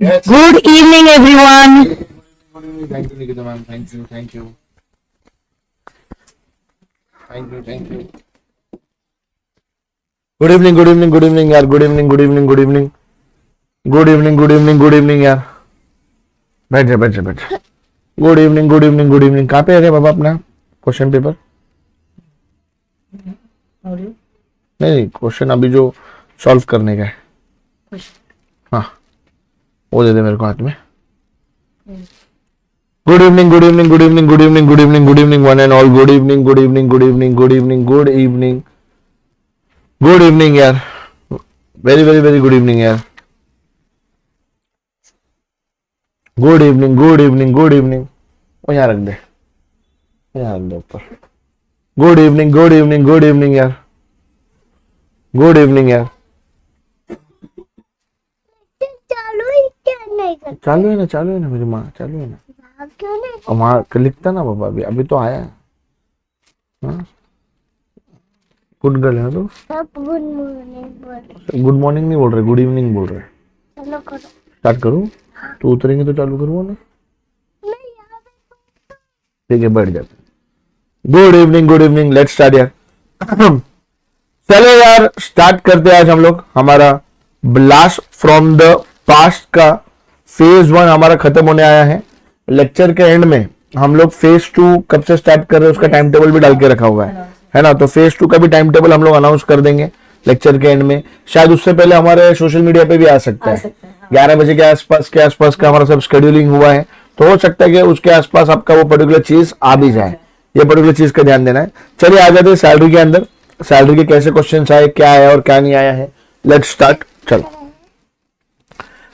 Yes. Good evening, everyone. Thank you, Nikita ma'am. Thank you. Thank you. Thank you. Thank you. Good evening. Good evening. Good evening, यार. Good evening. Good evening. Good evening. Good evening. Good evening. Good evening, यार. बैठ जा, बैठ जा, बैठ जा. Good evening. Good evening. Good evening. कहाँ पे है बाबा अपना क्वेश्चन पेपर? नहीं, क्वेश्चन अभी जो सॉल्व करने का है. हाँ, वो दे दे मेरे को हाथ में. Good evening, good evening, good evening, good evening, good evening, good evening, one and all. Good evening, good evening, good evening, good evening, good evening, good evening, यार. Very, very, very good evening, यार. Good evening, good evening, good evening. वो यहाँ रख दे, यहाँ रख दे ऊपर. Good evening, good evening, good evening, यार. Good evening, यार. चालू है ना, चालू है ना मेरी माँ, चालू है ना. वहाँ लिखता ना बाबा, अभी अभी तो आया है. हाँ, गुड गर्ल है तो. गुड मॉर्निंग नहीं बोल रहे, गुड इवनिंग बोल रहे. चलो करो. स्टार्ट करूँ? तो उतरेंगे तो चालू करूँगा ना. ठीक है, बैठ जाते. गुड इवनिंग, लेट्स स्टार्ट यार. चलो यार, स्टार्ट करते हैं आज हम लोग हमारा ब्लास्ट फ्रॉम द पास्ट का फेज 1 हमारा खत्म होने आया है. लेक्चर के एंड में हम लोग फेज 2 कब से स्टार्ट कर रहे हैं उसका टाइम टेबल भी डाल के रखा हुआ है ना. तो फेज 2 का भी टाइम टेबल हम लोग अनाउंस कर देंगे लेक्चर के एंड में. शायद उससे पहले हमारे सोशल मीडिया पे भी आ सकता है. 11 बजे के आसपास का हमारा सब शेड्यूलिंग हुआ है, तो हो सकता है कि उसके आसपास आपका वो पर्टिकुलर चीज आ भी जाए. ये पर्टिकुलर चीज का ध्यान देना है. चलिए आ जाते हैं सैलरी के अंदर. सैलरी के कैसे क्वेश्चन आए, क्या आया और क्या नहीं आया है. Let's start. चलो,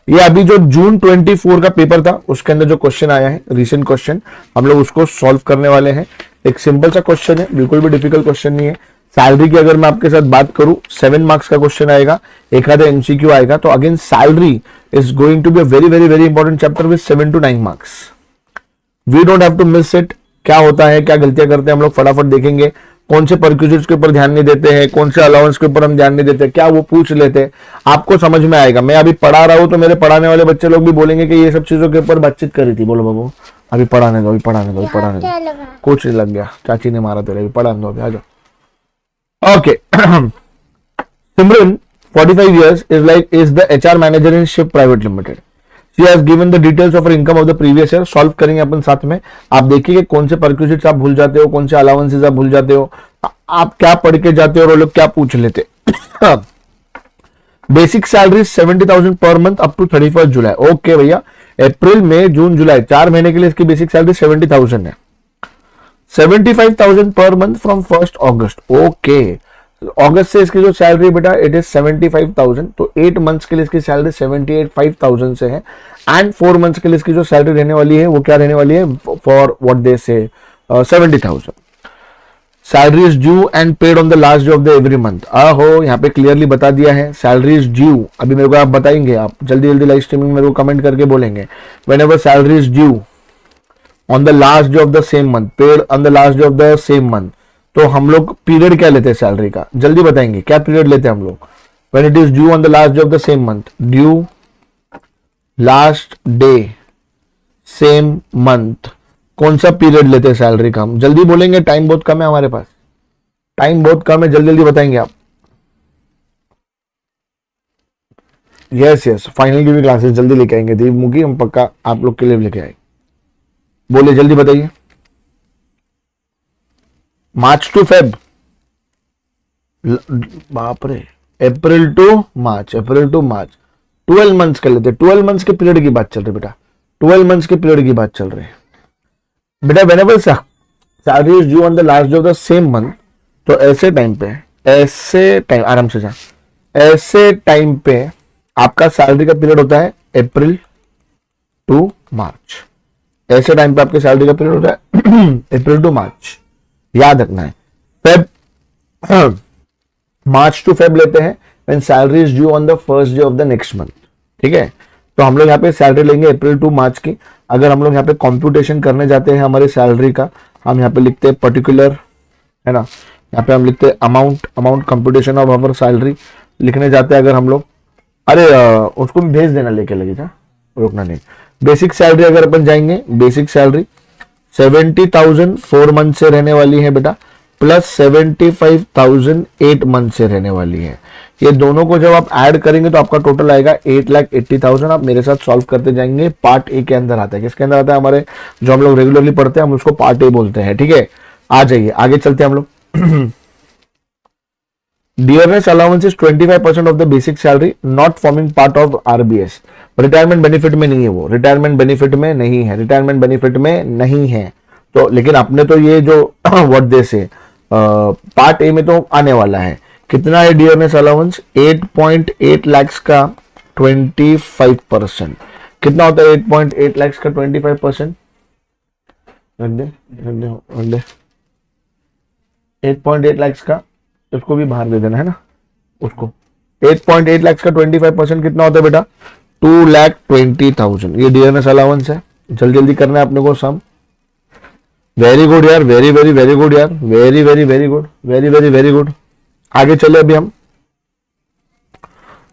ये अभी जो जून 24 का पेपर था उसके अंदर जो क्वेश्चन आया है, रीसेंट क्वेश्चन, हम लोग उसको सॉल्व करने वाले हैं. एक सिंपल सा क्वेश्चन है, बिल्कुल भी डिफिकल्ट क्वेश्चन नहीं है. सैलरी की अगर मैं आपके साथ बात करूं, 7 मार्क्स का क्वेश्चन आएगा, एक आधा एमसीक्यू आएगा. तो again salary is going to be very very very important chapter with 7 to 9 marks. We don't have to miss it. क्या होता है, क्या गलतियां करते हैं हम लोग, फटाफट देखेंगे. कौन से परक्यूजिट्स के ऊपर ध्यान नहीं देते हैं, कौन से अलाउंस के ऊपर हम ध्यान नहीं देते, क्या वो पूछ लेते हैं, आपको समझ में आएगा. मैं अभी पढ़ा रहा हूं तो मेरे पढ़ाने वाले बच्चे लोग भी बोलेंगे कि ये सब चीजों के ऊपर बातचीत करी थी. बोलो बाबू, अभी पढ़ाने दो, अभी पढ़ाने दो, पढ़ाने दो. कुछ नहीं लग गया, चाची ने मारा तेरे, अभी पढ़ाने दो, अभी आ जाओ. Okay. Simran 45 years is the HR manager in Shift Private Limited. She has given the details of her income of the previous year. Solve करेंगे अपन साथ में. आप देखिए कौन से परक्यूजिट्स आप भूल जाते हो, कौन से अलाउंसेस आप भूल जाते हो, आप क्या पढ़ के जाते हो और वो लोग क्या पूछ लेते. Basic salary 70,000 per month up to 31 July. Okay भैया, अप्रैल मई जून जुलाई 4 महीने के लिए इसकी बेसिक सैलरी 70,000 है. 75,000 पर मंथ फ्रॉम 1 अगस्त. ओके, अगस्त से इसकी जो सैलरी बेटा इट इज 75,000. तो 8 मंथ्स के लिए इसकी सैलरी 78,500 से है. एंड 4 मंथ्स के लिए इसकी जो सैलरी रहने वाली है वो क्या रहने वाली है, फॉर व्हाट दे से 70,000. Salary is due and paid on the last day of the every month. आहो, यहाँ पे क्लियरली बता दिया है सैलरी इज ड्यू. अभी मेरे को आप बताएंगे, आप जल्दी जल्दी लाइव स्ट्रीमिंग मेरे को कमेंट करके बोलेंगे. When ever salary is due on the last day of the same month, paid on the last day of the same month. तो हम लोग पीरियड क्या लेते हैं सैलरी का, जल्दी बताएंगे क्या पीरियड लेते हैं हम लोग. When it is due on the last day of the same month, due last day same month, कौन सा पीरियड लेते हैं सैलरी का हम, जल्दी बोलेंगे. टाइम बहुत कम है हमारे पास, टाइम बहुत कम है, जल्दी जल्दी बताएंगे आप. यस यस, फाइनल की भी क्लासेस जल्दी लेके आएंगे दीप मुखी, हम पक्का आप लोग के लिए लेके आएंगे. बोले जल्दी बताइए. मार्च टू फेब, बाप रे, April to March, April to March 12 months कर लेते. 12 मंथ्स के पीरियड की बात चल रही बेटा, 12 मंथ्स के पीरियड की बात चल रही है बेटा. Whenever salary is due on the last day of the same month, तो ऐसे टाइम पे, ऐसे टाइम, आराम से जा, ऐसे टाइम पे आपका सैलरी का पीरियड होता है अप्रैल टू मार्च. ऐसे टाइम पे आपके सैलरी का पीरियड होता है अप्रैल टू मार्च, याद रखना है. फेब, मार्च टू फेब लेते हैं when salary is due on the first day of the next month. ठीक है, तो हम लोग यहाँ पे सैलरी लेंगे अप्रैल टू मार्च की. अगर हम लोग यहाँ पे कॉम्प्यूटेशन करने जाते हैं हमारे सैलरी का, हम यहाँ पे लिखते हैं पर्टिकुलर, है ना, यहाँ पे हम लिखते हैं amount computation of our salary लिखने जाते हैं अगर हम लोग. अरे उसको भी भेज देना लेके लगे था. रुकना नहीं। बेसिक सैलरी अगर अपन जाएंगे, बेसिक सैलरी 70,000 4 मंथ से रहने वाली है बेटा, प्लस 75,000 8 मंथ से रहने वाली है। ये दोनों को जब आप ऐड करेंगे तो आपका टोटल आएगा 8,80,000। आप मेरे साथ सॉल्व करते जाएंगे। पार्ट ए के अंदर आता है, किसके अंदर आता है? हमारे जो हम लोग रेगुलरली पढ़ते हैं, हम उसको पार्ट ए बोलते हैं, ठीक है। आ जाइए आगे चलते हैं हम लोग। Dearness allowance is 25% of the basic salary, not forming part of RBS. Retirement benefit में नहीं है, वो रिटायरमेंट बेनिफिट में नहीं है, रिटायरमेंट बेनिफिट में नहीं है। तो लेकिन आपने तो ये जो व्हाट दे से पार्ट ए में तो आने वाला है। कितना है डियरनेस अलाउंस? 8.8 लाख का 25%। कितना होता है 8.8 लाख का 25%? 8.8 लाख का, उसको भी बाहर दे देना है ना उसको। 8.8 लाख का 25% कितना होता है बेटा? 2,20,000। ये डियरनेस अलाउंस है। जल्दी जल्दी करना है अपने को सम। वेरी गुड यार, वेरी वेरी वेरी गुड यार, very very very good, very very very good. आगे चले अभी हम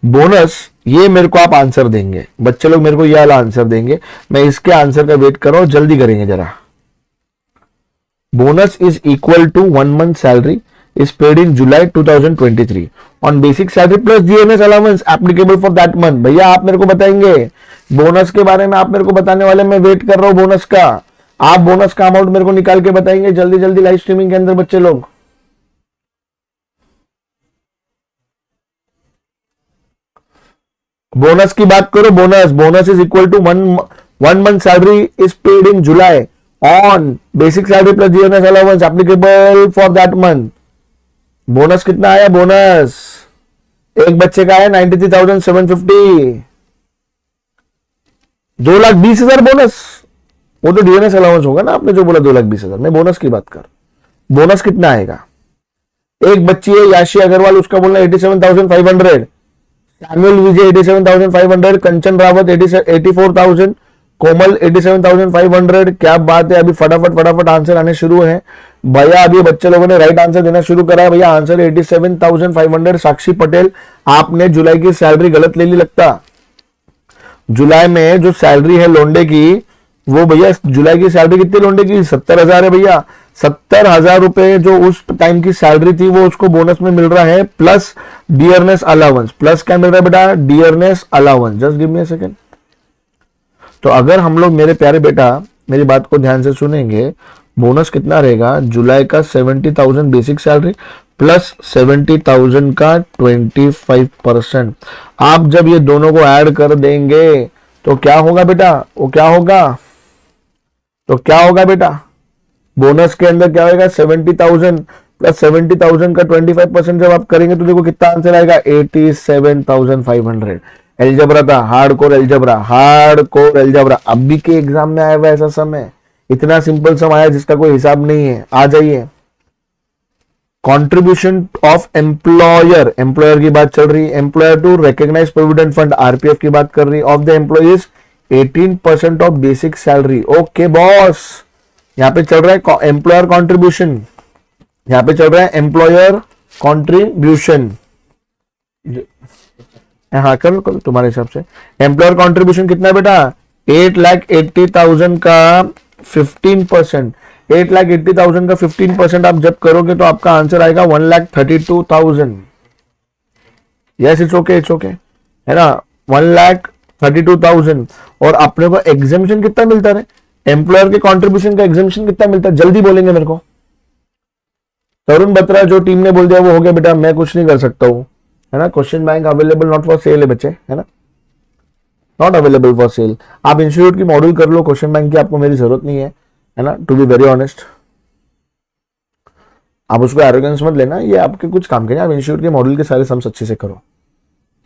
बोनस। ये मेरे को आप आंसर देंगे, बच्चे लोग मेरे को ये वाला आंसर देंगे, मैं इसके आंसर का वेट कर रहा हूं, जल्दी करेंगे जरा। Bonus is equal to 1 month salary is paid in July 2023 on basic salary plus DNS allowance applicable for that month। भैया आप मेरे को बताएंगे बोनस के बारे में, आप मेरे को बताने वाले, मैं वेट कर रहा हूं बोनस का। आप बोनस का अमाउंट मेरे को निकाल के बताएंगे जल्दी जल्दी लाइव स्ट्रीमिंग के अंदर बच्चे लोग। बोनस की बात करो। Bonus is equal to 1 month salary is paid in July on basic salary plus DNS allowance applicable for that month। Bonus कितना आया? बोनस एक बच्चे का है 93,750। 2,20,000 बोनस। वो तो डीएनएस अलाउंस होगा ना, आपने जो बोला 2,20,000। मैं बोनस की बात कर। बोनस कितना आएगा? एक बच्ची है याशी अग्रवाल, उसका बोलना 87,500। सैमुअल विजय 87,500। कंचन रावत 84,000। कोमल 87,500। क्या बात है, अभी फटाफट फटाफट आंसर आने शुरू है भैया। अभी बच्चे लोगों ने राइट आंसर देना शुरू करा है भैया। आंसर 87,500। साक्षी पटेल, आपने जुलाई की सैलरी गलत ले ली लगता। जुलाई में जो सैलरी है लोंडे की, वो भैया जुलाई की सैलरी कितनी लोंडे की? 70,000 है भैया। 70,000 रुपए जो उस टाइम की सैलरी थी वो उसको बोनस में मिल रहा है, प्लस डियरनेस अलाउंस। प्लस क्या मिल रहा है बेटा? Dearness allowance. Just give me a second. तो अगर हम लोग, मेरे प्यारे बेटा मेरी बात को ध्यान से सुनेंगे, बोनस कितना रहेगा? जुलाई का 70,000 बेसिक सैलरी प्लस 70,000 का 25%। आप जब ये दोनों को ऐड कर देंगे तो क्या होगा बेटा? वो क्या होगा? तो क्या होगा बेटा? बोनस के अंदर क्या होगा? 70,000 प्लस 70,000 का 25% जब आप करेंगे तो देखो कितना आंसर आएगा? 87,500। एल्जेब्रा था, हार्डकोर एल्जेब्रा, हार्डकोर एल्जेब्रा। अभी के एग्जाम में आया हुआ ऐसा समय, इतना सिंपल सम आया जिसका कोई हिसाब नहीं है। आ जाइए। कंट्रीब्यूशन ऑफ एम्प्लॉयर, एम्प्लॉयर की बात चल रही है। Employer to recognise provident fund, RPF की बात कर रही है। Of the employees 18% of basic salary. Okay boss, यहां पे चल रहा है एम्प्लॉयर कॉन्ट्रीब्यूशन, यहां पे चल रहा है एम्प्लॉयर कॉन्ट्रीब्यूशन। हाँ कर लो तुम्हारे हिसाब से। एम्प्लॉयर कॉन्ट्रीब्यूशन कितना बेटा? 8,80,000 का 15%। 8,80,000 का 15% आप जब करोगे तो आपका आंसर आएगा 1,32,000। Yes it's okay, it's okay, है ना? 1,32,000। और अपने को एग्जेम्पशन कितना मिलता है? एम्प्लॉयर के कॉन्ट्रीब्यूशन का एग्जेम्पशन कितना मिलता है? जल्दी बोलेंगे मेरे को। तरुण बत्रा, जो टीम ने बोल दिया वो हो गया बेटा, मैं कुछ नहीं कर सकता हूं, है ना? Question bank available not for sale है बच्चे, है ना? Not available for sale. आप इंस्टीट्यूट की मॉड्यूल कर लो, क्वेश्चन बैंक की आपको मेरी जरूरत नहीं है ना? टू बी वेरी ऑनेस्ट, आप उसको एरोगेंस मत लेना, ये आपके कुछ काम के नहीं। आप इंस्टीट्यूट के मॉड्यूल के सारे सम्स अच्छे से करो,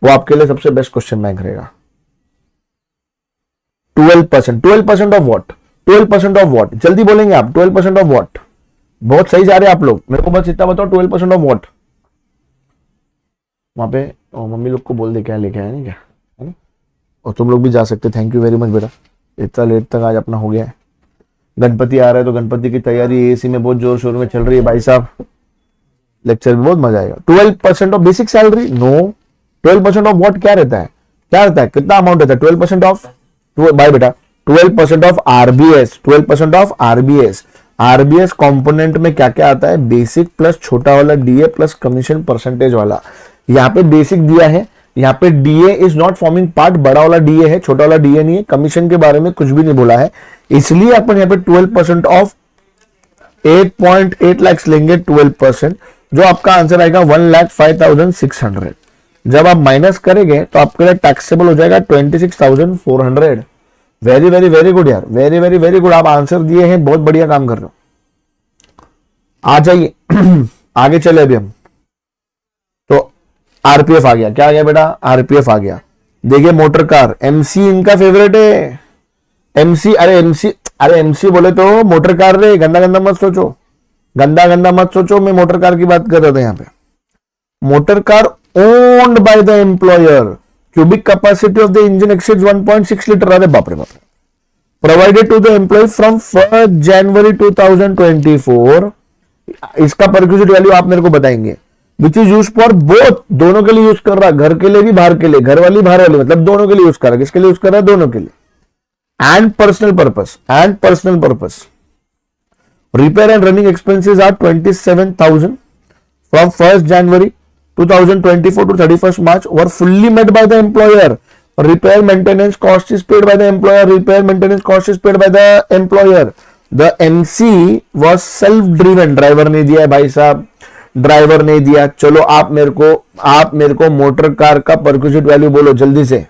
वो आपके लिए सबसे बेस्ट क्वेश्चन बैंक रहेगा। 12% ऑफ व्हाट? 12% of what? जल्दी बोलेंगे आप। 12% ऑफ व्हाट? बहुत सही जा रहे हैं आप लोग, मेरे को बस इतना बताओ 12% ऑफ व्हाट? वहां पे मम्मी लोग को बोल दे क्या लेके आए, नहीं क्या, है ना? और तुम लोग भी जा सकते। थैंक यू वेरी मच बेटा, इतना लेट तक आज अपना हो गया है। गणपति आ रहा है तो गणपति की तैयारी एसी में बहुत जोर शोर में चल रही है भाई साहब। लेक्चर में बहुत मजा आएगा। 12% of basic salary? No. 12% of what क्या रहता है? क्या रहता है? कितना अमाउंट रहता है 12% ऑफ? बाय बेटा 12% of RBS, 12% of RBS. RBS component में क्या क्या आता है? बेसिक प्लस छोटा वाला डीए प्लस कमीशन परसेंटेज वाला। यहाँ पे बेसिक दिया है, यहाँ पे DA is not forming part, बड़ा वाला डीए है, छोटा वाला डीए नहीं है। कमीशन के बारे में कुछ भी नहीं बोला है, इसलिए अपन यहाँ पे 12% ऑफ 8.8 लाख लेंगे, 12%, जो आपका आंसर आएगा 1,05,600। जब आप माइनस करेंगे तो आपके लिए टैक्सेबल हो जाएगा 26,400। वेरी वेरी वेरी गुड यार, वेरी वेरी वेरी गुड। आप आंसर दिए हैं, बहुत बढ़िया काम कर रहे हो। आ जाइए आगे चले अभी हम। तो आरपीएफ आ गया, क्या आ गया बेटा? आरपीएफ आ गया। देखिए मोटर कार, एमसी इनका फेवरेट है। एमसी, अरे एमसी बोले तो मोटर कार रे, गंदा गंदा मत सोचो, गंदा गंदा मत सोचो। मैं मोटर कार की बात कर रहा था यहाँ पे। Motor car owned by the employer, cubic capacity of the engine exceeds 1.6 litre. अरे बाप रे बाप। Provided to the employee from 1 January 2024। इसका परक्यूजिट वैल्यू आप मेरे को बताएंगे। Which is use for both, दोनों के लिए यूज कर रहा, घर के लिए भी बाहर के लिए, घर वाली बाहर वाली, मतलब दोनों के लिए यूज कर रहा है। किसके लिए यूज कर रहा है? दोनों के लिए। And personal purpose, repair and running expenses are 27,000 from 1 January 2024 to 31st March were fully met by the employer. Repair maintenance cost is paid by the employer. Repair maintenance cost is paid by the employer. The MC was self-driven. Driver ने दिया है भाई साहब, driver ने दिया। चलो आप मेरे को मोटर कार का परक्यूजिट वैल्यू बोलो जल्दी से।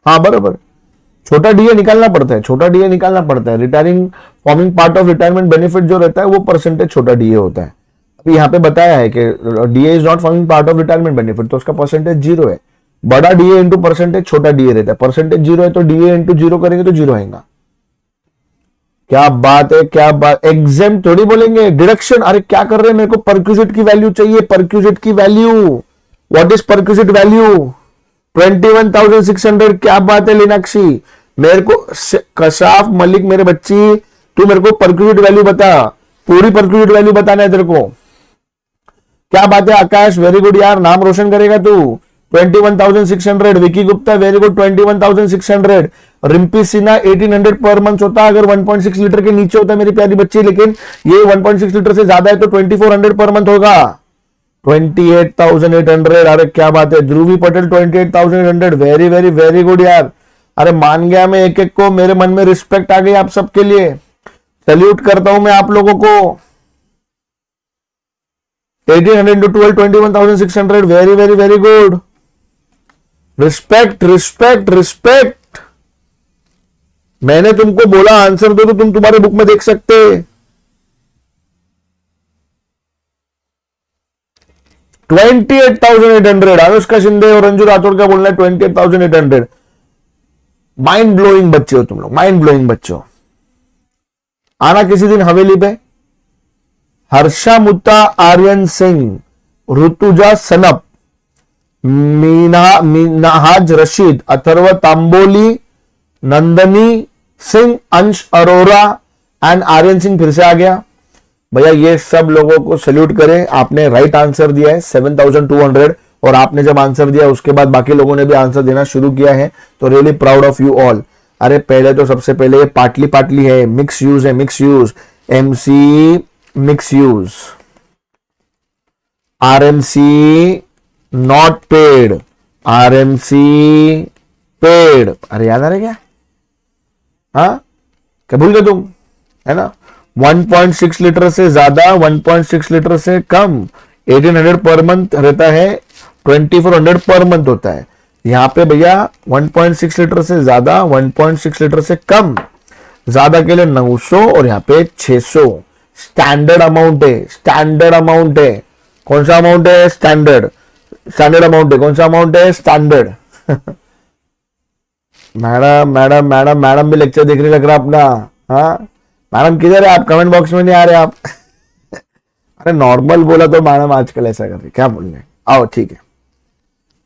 हाँ बराबर, छोटा डीए निकालना पड़ता है, छोटा डीए निकालना पड़ता है। Retiring forming part of retirement benefit जो रहता है वो परसेंटेज छोटा डीए होता है। अभी यहाँ पे बताया है कि DA is not forming part of retirement benefit, तो उसका परसेंटेज 0 है। बड़ा डीए इंटू परसेंटेज छोटा डीए रहता है। परसेंटेज 0 है तो डीए इंटू 0 करेंगे तो 0 आएगा। क्या बात है, क्या बात। एग्जाम थोड़ी बोलेंगे डिडक्शन। अरे क्या कर रहे हैं, मेरे को परक्यूजिट की वैल्यू चाहिए, परक्यूजिट की value. What is perquisite value? 21,600। क्या बात है लीनाक्षी, मेरे को कशाफ मलिक, मेरे बच्ची तू मेरे को परक्यूजिट वैल्यू बता, पूरी परक्यूजिट वैल्यू बताना है तेरे को। क्या बात है आकाश, वेरी गुड यार, नाम रोशन करेगा तू। 21,600। Vicky Gupta very good, 21,600। Rimpy Sinha 1800 per month होता है अगर 1.6 लीटर के नीचे होता है मेरी प्यारी बच्ची, लेकिन ये 1.6 लीटर से ज्यादा है तो 2400 पर मंथ होगा। 28,800। अरे क्या बात है। Dhruvi Patel 28,800। Very very very good यार। अरे मान गया मैं, एक एक को मेरे मन में रिस्पेक्ट आ गई आप सबके लिए। सैल्यूट करता हूं मैं आप लोगों को। 1800 into 12, 21,600। Very very very good. Respect respect respect. मैंने तुमको बोला आंसर दो तो तुम तुम्हारे बुक में देख सकते। 28,800। अनुष्का शिंदे और रंजू राठौड़ का बोलना है 28,800। माइंड ब्लोइंग बच्चे हो तुम लोग, माइंड ब्लोइंग बच्चे हो। आना किसी दिन हवेली पे। हर्षा मुत्ता, आर्यन सिंह, ऋतुजा सनप, मीनाहाज रशीद, अथर्व तांबोली, नंदनी सिंह, अंश अरोरा एंड आर्यन सिंह फिर से आ गया। भैया ये सब लोगों को सैल्यूट करें, आपने राइट आंसर दिया है 7,200। और आपने जब आंसर दिया उसके बाद बाकी लोगों ने भी आंसर देना शुरू किया है, तो really proud of you all. अरे पहले तो सबसे पहले ये पाटली पाटली है, मिक्स यूज है, mix use, MC mix use, RMC not paid, RMC paid. अरे याद आ रहा क्या? हाँ क्या भूल गए तुम, है ना? 1.6 लीटर से ज्यादा, 1.6 लीटर से कम 1800 पर मंथ रहता है, 2400 पर मंथ होता है। यहाँ पे भैया 1.6 लीटर से ज्यादा, 1.6 लीटर से कम, ज्यादा के लिए 900 और यहाँ पे 600। स्टैंडर्ड अमाउंट है, स्टैंडर्ड अमाउंट है। कौन सा अमाउंट है? स्टैंडर्ड, स्टैंडर्ड अमाउंट है। कौन सा अमाउंट है? Standard. Madam madam madam madam भी लेक्चर देखने लग रहा अपना। हाँ मैडम किधर है आप? कमेंट बॉक्स में नहीं आ रहे आप। अरे नॉर्मल बोला तो मैडम आजकल ऐसा कर रही, क्या बोल रहे? आओ ठीक है,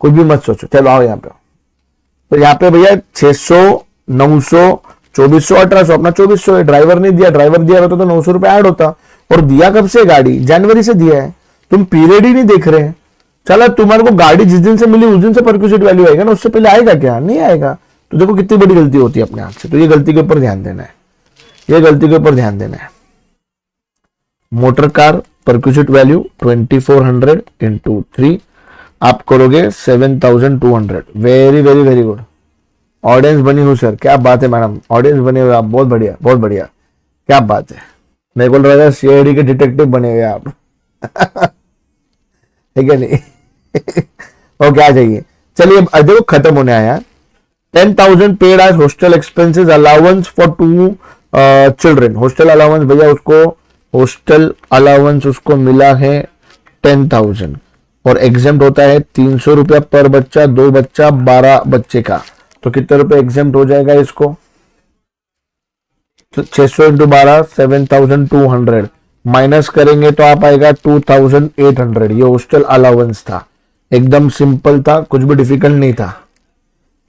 कुछ भी मत सोचो, चलो आओ यहाँ पे। तो यहाँ पे भैया 600, 900, 2400, 1800, अपना 2400 है। ड्राइवर नहीं दिया, ड्राइवर दिया होता तो 900 रुपए ऐड होता, और दिया कब से गाड़ी? जनवरी से दिया है, तुम पीरियड ही नहीं देख रहे हैं। चलो तुम्हारे को गाड़ी जिस दिन से मिली उस दिन से परक्यूजिट वैल्यू आएगा ना, उससे पहले आएगा क्या? नहीं आएगा। तो देखो कितनी बड़ी गलती होती है अपने हाथ से। तो ये गलती के ऊपर ध्यान देना है, ये गलती के ऊपर ध्यान देना है। Motor car perquisite value 2400 into 3, आप करोगे 7200। Very very very good, audience बनी हूँ सर, क्या बात है मैडम, ऑडियंस बने हुए आप, बहुत बढ़िया बहुत बढ़िया, क्या बात है। मैं बोल रहा था सीआईडी के डिटेक्टिव बने हुए आप ठीक है नहीं ओके, आ जाइए। चलिए देखो खत्म होने आया। 10,000 paid as hostel expenses allowance for 2 children. Hostel allowance भैया उसको, हॉस्टल अलाउंस उसको मिला है 10,000 और एग्जेम्प्ट होता है 300 रुपया पर बच्चा, 2 बच्चा 12 बच्चे का। तो कितने रुपए एग्जेम्प्ट हो जाएगा इसको? 600 इंटू 12 7,200 माइनस करेंगे तो आप आएगा 2,800। ये हॉस्टल अलाउंस था, एकदम सिंपल था, कुछ भी डिफिकल्ट नहीं था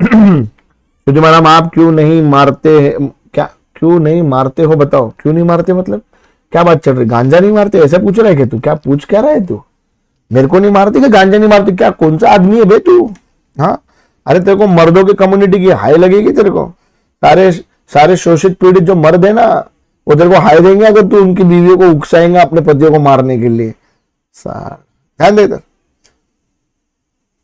तो मैडम आप क्यों नहीं मारते हैं? क्या क्यों नहीं मारते हो बताओ, क्यों नहीं मारते मतलब क्या बात चल रही? गांजा नहीं मारते ऐसा पूछ रहा है क्या तू? क्या पूछ क्या रहा है तू? मेरे को नहीं मारती कि गांजा नहीं मारती? क्या कौन सा आदमी है बे तू? हाँ, अरे तेरे को मर्दों की कम्युनिटी की हाई लगेगी तेरे को? सारे शोषित पीड़ित जो मर्द है ना, वो तेरे को हाई देंगे अगर तू उनकी बीवियों को उकसाएंगा अपने पतियों को मारने के लिए। ध्यान दे इधर।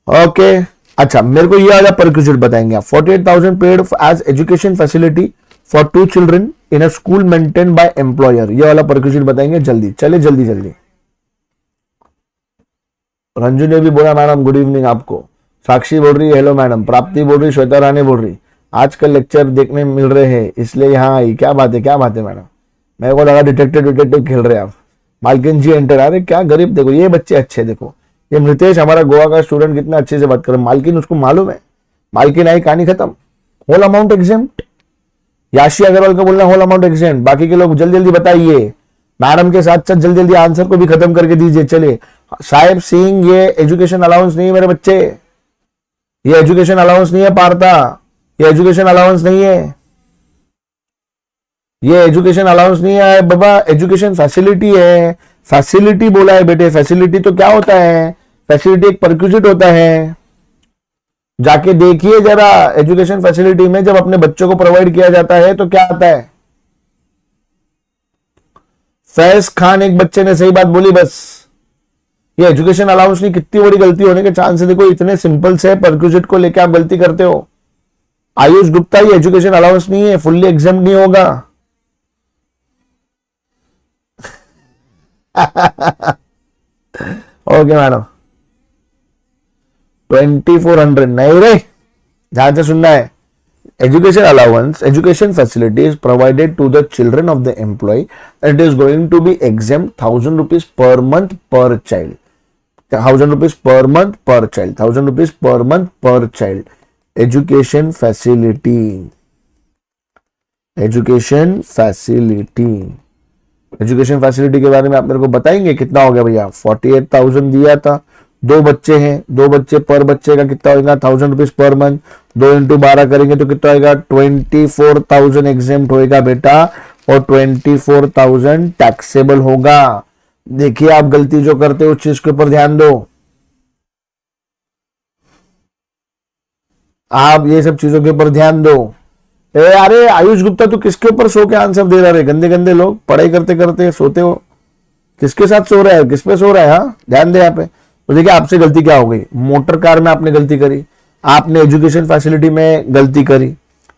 ओके, अच्छा मेरे को ये वाला परक्यूजिट बताएंगे आप। 48,000 paid as education facility for 2 children in a school maintain by employer. ये वाला परक्यूजिट बताएंगे जल्दी, चले जल्दी जल्दी। रंजू ने भी बोला मैडम गुड इवनिंग आपको, साक्षी बोल रही है हेलो मैडम, प्राप्ति बोल रही, श्वेता रानी बोल रही आजकल लेक्चर देखने मिल रहे हैं इसलिए यहाँ आई। क्या बात है, क्या बात है मैडम, मेरे को लगा डिटेक्टिव खेल रहे आप। मालकिन जी एंटर, अरे क्या गरीब, देखो ये बच्चे अच्छे, देखो ये मृतेश हमारा गोवा का स्टूडेंट कितना अच्छे से बात कर रहा है। मालकिन उसको मालूम है, मालकिन आई कहानी खत्म, होल अमाउंट एग्जेम्प्ट। याशी अग्रवाल का बोलना होल अमाउंट एग्जेम्प्ट। बाकी के लोग जल्दी जल्दी बताइए, मैडम के साथ साथ जल्दी जल्दी आंसर को भी खत्म करके दीजिए। चलिए साहेब सिंह, ये एजुकेशन अलाउंस नहीं है मेरे बच्चे, ये एजुकेशन अलाउंस नहीं है पारता, ये एजुकेशन अलाउंस नहीं है, ये एजुकेशन अलाउंस नहीं है बाबा, एजुकेशन फैसिलिटी है। फैसिलिटी बोला है बेटे, फैसिलिटी तो क्या होता है? फैसिलिटी एक परक्यूजिट होता है। जाके देखिए जरा, एजुकेशन फैसिलिटी में जब अपने बच्चों को प्रोवाइड किया जाता है तो क्या आता है? फैज खान एक बच्चे ने सही बात बोली बस, ये एजुकेशन अलाउंस नहीं। कितनी बड़ी गलती होने के चांस है, देखो इतने सिंपल से परक्यूजिट को लेके आप गलती करते हो। आयुष गुप्ता, ये एजुकेशन अलाउंस नहीं है, फुल्ली एग्जाम नहीं होगा ओके मैडम, 2400 नहीं रे, ध्यान से सुनना है। Education allowance, education facility is provided to the children of the employee, it is going to be exempt 1,000 rupees per month per child, 1,000 rupees per month per child, 1,000 rupees per month per child. Education facility, education facility, education facility के बारे में आप मेरे को बताएंगे कितना हो गया भैया? 48,000 दिया था, 2 बच्चे हैं, 2 बच्चे पर बच्चे का कितना होगा? 1,000 रुपीज पर मंथ, 2 इंटू 12 करेंगे तो कितना होगा? 24,000 एग्जेम्प्ट होएगा बेटा, और 24,000 टैक्सेबल होगा। देखिए आप गलती जो करते हो उस चीज के ऊपर ध्यान दो, आप ये सब चीजों के ऊपर ध्यान दो। अरे आयुष गुप्ता तू किसके ऊपर सो के आंसर दे रहा है? गंदे गंदे लोग पढ़ाई करते करते सोते हो, किसके साथ सो रहा है, किस पे सो रहा है? हाँ ध्यान दे यहाँ पे। तो देखिए आपसे गलती क्या हो गई, मोटर कार में आपने गलती करी, आपने एजुकेशन फैसिलिटी में गलती करी,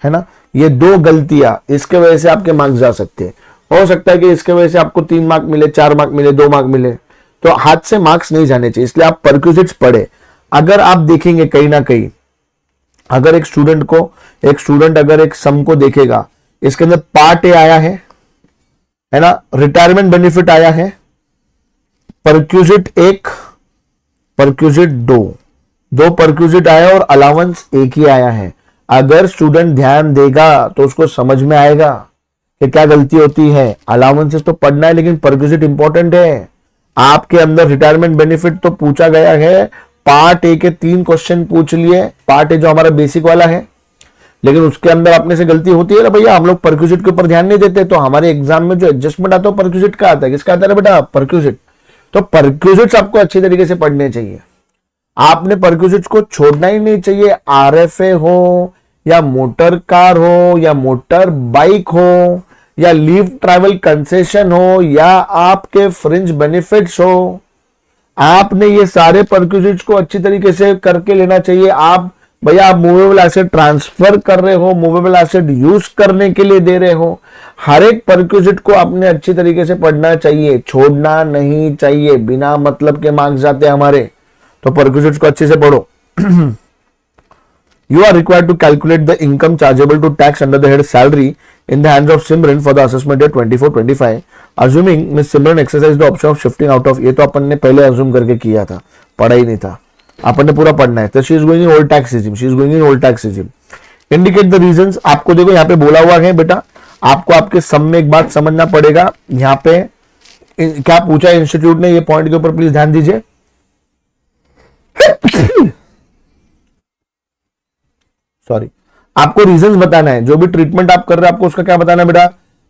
है ना। ये 2 गलतियां, इसके वजह से आपके मार्क्स जा सकते हैं। हो सकता है कि इसके वजह से आपको 3 मार्क मिले, 4 मार्क मिले, 2 मार्क मिले, तो हाथ से मार्क्स नहीं जाने चाहिए, इसलिए आप परक्यूजिट्स पढ़े। अगर आप देखेंगे कहीं ना कहीं, अगर एक स्टूडेंट अगर एक सम को देखेगा, इसके अंदर पार्ट ए आया है ना, रिटायरमेंट बेनिफिट आया है, परक्यूजिट 1, परक्यूजिट 2 परक्यूजिट आया और अलाउंस 1 ही आया है। अगर स्टूडेंट ध्यान देगा तो उसको समझ में आएगा कि क्या गलती होती है। अलाउंसेस तो पढ़ना है लेकिन परक्यूजिट इंपॉर्टेंट है। आपके अंदर रिटायरमेंट बेनिफिट तो पूछा गया है, पार्ट ए के 3 क्वेश्चन पूछ लिए। पार्ट ए जो हमारा बेसिक वाला है, लेकिन उसके अंदर अपने से गलती होती है ना भैया, हम लोग परक्यूजिट के ऊपर ध्यान नहीं देते, तो हमारे एग्जाम में जो एडजस्टमेंट आता है परक्यूजिट का आता है। किसका आता है बेटा? परक्यूजिट। तो परक्यूजिट्स आपको अच्छी तरीके से पढ़ने चाहिए। आपने परक्यूजिट्स को छोड़ना ही नहीं चाहिए। आरएफए हो या मोटर कार हो या मोटर बाइक हो या लीव ट्रैवल कंसेशन हो या आपके फ्रिंज बेनिफिट्स हो, आपने ये सारे परक्यूजिट्स को अच्छी तरीके से करके लेना चाहिए। आप भैया आप मूवेबल एसेट ट्रांसफर कर रहे हो, मूवेबल एसेट यूज करने के लिए दे रहे हो, हर एक परक्यूजिट को आपने अच्छी तरीके से पढ़ना चाहिए, छोड़ना नहीं चाहिए। बिना मतलब के मार्क्स जाते हैं हमारे, तो परक्यूजिट्स को अच्छे से पढ़ो। You are required to calculate the income chargeable to tax under the head salary in the hands of Simran for the assessment year 24-25. Assuming Miss Simran exercise the option of shifting out of, ये तो अपन ने पहले assume करके किया था, पढ़ा ही नहीं था, अपन ने पूरा पढ़ना है। तो she is going in old tax regime, she is going in old tax regime. Indicate the reasons. आपको देखो यहाँ पे बोला हुआ है बेटा, आपको आपके सम में एक बात समझना पड़ेगा। यहाँ पे क्या पूछा इंस्टीट्यूट ने, ये पॉइंट के ऊपर प्लीज ध्यान दीजिए। सॉरी, आपको रीजंस बताना है। जो भी ट्रीटमेंट आप कर रहे हैं आपको उसका क्या बताना है बेटा?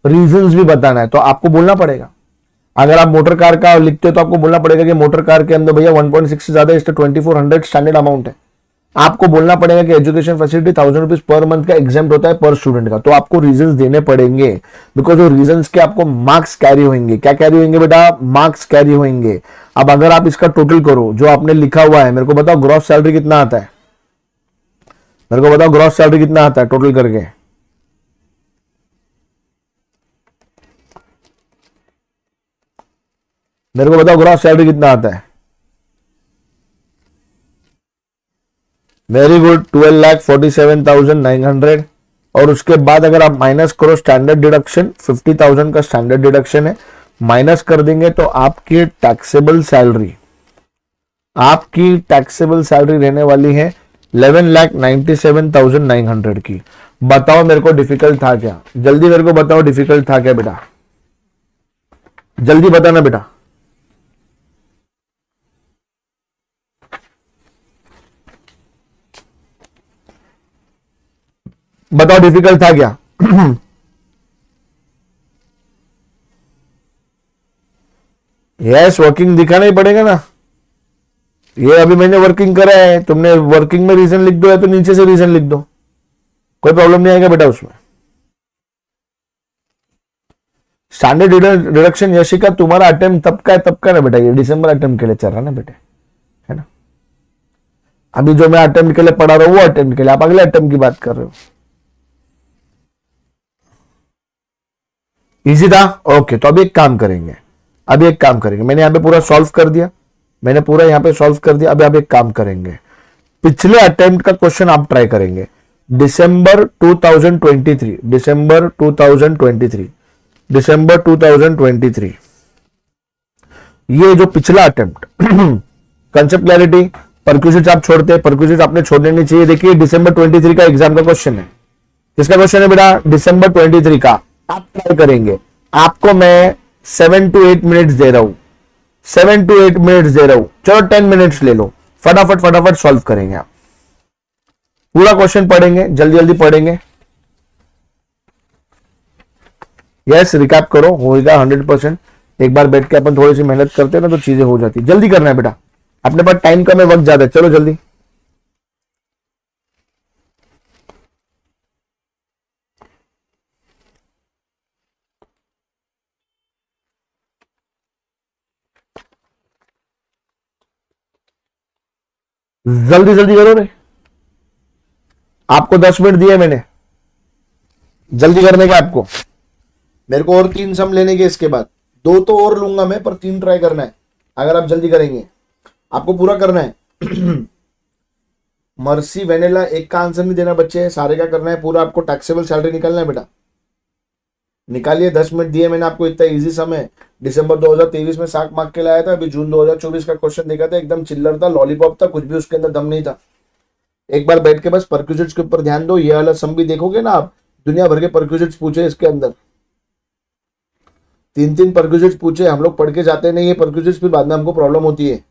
रीजंस भी बताना है। तो आपको बोलना पड़ेगा, अगर आप मोटर कार का लिखते हो तो आपको बोलना पड़ेगा कि मोटर कार के अंदर भैया 1.6 से ज्यादा, इसका 2400 स्टैंडर्ड अमाउंट है। आपको बोलना पड़ेगा कि education facility 1000 rupees per month का एग्जाम होता है पर स्टूडेंट का। तो आपको रीजंस देने पड़ेंगे, बिकॉज वो रीजंस के आपको मार्क्स कैरी होंगे। क्या कैरी होंगे बेटा? मार्क्स कैरी होंगे। अब अगर आप इसका टोटल करो जो आपने लिखा हुआ है, मेरे को बताओ ग्रॉस सैलरी कितना आता है, मेरे को बताओ ग्रॉस सैलरी कितना आता है टोटल करके। मेरे को बताओ ग्रॉस सैलरी कितना आता है। Very good, 12,47,900। और उसके बाद अगर आप माइनस करो स्टैंडर्ड डिडक्शन, 50,000 का स्टैंडर्ड डिडक्शन है, माइनस कर देंगे तो आपकी टैक्सेबल सैलरी, आपकी टैक्सेबल सैलरी रहने वाली है 11,97,900 की। बताओ मेरे को डिफिकल्ट था क्या? जल्दी मेरे को बताओ डिफिकल्ट था क्या बेटा? जल्दी बताना बेटा। बताओ डिफिकल्ट था क्या? यस, वर्किंग दिखाना ही पड़ेगा ना। ये अभी मैंने वर्किंग करा है, तुमने वर्किंग में रीजन लिख दो या तो नीचे से रीजन लिख दो, कोई प्रॉब्लम नहीं आएगा बेटा उसमें। स्टैंडर्ड डिडक्शन यशिका तुम्हारा अटेम्प्ट तब का है, तब का ना बेटा, ये दिसंबर अटेम्प्ट के लिए चल रहा ना बेटे, है ना। अभी जो मैं अटेम्प्ट के लिए पढ़ा रहा हूं वो अटेम्प्ट के लिए, आप अगले अटेम्प्ट की बात कर रहे हो। इजी था? ओके, तो अभी एक काम करेंगे, अभी एक काम करेंगे। मैंने यहाँ पे पूरा सॉल्व कर दिया, मैंने पूरा यहाँ पे सॉल्व कर दिया। अभी आप एक काम करेंगे, पिछले अटेम्प्ट का क्वेश्चन आप ट्राई करेंगे। दिसंबर 2023, दिसंबर 2023, दिसंबर 2023, ये जो पिछला अटेम्प्ट, कंसेप्ट क्लैरिटी, परक्यूजिट आप छोड़ते हैं, परक्यूजिट आपने छोड़ने नहीं चाहिए। देखिए डिसंबर 23 का एग्जाम का क्वेश्चन है। किसका क्वेश्चन है बेटा? डिसंबर 23 का। आप ट्राई करेंगे, आपको मैं 7 to 8 मिनट्स दे रहा हूं, 7 to 8 मिनट्स दे रहा हूं। चलो 10 मिनट्स ले लो, फटाफट फटाफट सॉल्व करेंगे। आप पूरा क्वेश्चन पढ़ेंगे, जल्दी जल्दी पढ़ेंगे। यस, रिकैप करो, होगा 100%। एक बार बैठ के अपन थोड़ी सी मेहनत करते हैं ना तो चीजें हो जाती है। जल्दी करना है बेटा, अपने पास टाइम कम है, वक्त ज्यादा है। चलो जल्दी। जल्दी जल्दी करो रे, आपको 10 मिनट दिए मैंने, जल्दी करने का आपको। मेरे को और 3 सम लेने के, इसके बाद 2 तो और लूंगा मैं, पर 3 ट्राई करना है। अगर आप जल्दी करेंगे आपको पूरा करना है। मर्सी वेनेला एक का आंसर नहीं देना बच्चे, सारे का करना है पूरा। आपको टैक्सेबल सैलरी निकालना है बेटा, निकालिए। 10 मिनट दिए मैंने आपको, इतना इजी समय। दिसंबर 2023 में 60 मार्क के लाया था, अभी जून 2024 का क्वेश्चन देखा था, एकदम चिल्लर था, लॉलीपॉप था, कुछ भी उसके अंदर दम नहीं था। एक बार बैठ के बस परक्यूजिट्स के ऊपर ध्यान दो। ये वाला सम भी देखोगे ना आप, दुनिया भर के परक्यूजिट्स पूछे इसके अंदर, 3 परक्यूजिट्स पूछे। हम लोग पढ़ के जाते नहीं है परक्यूजिट्स, फिर बाद में हमको प्रॉब्लम होती है।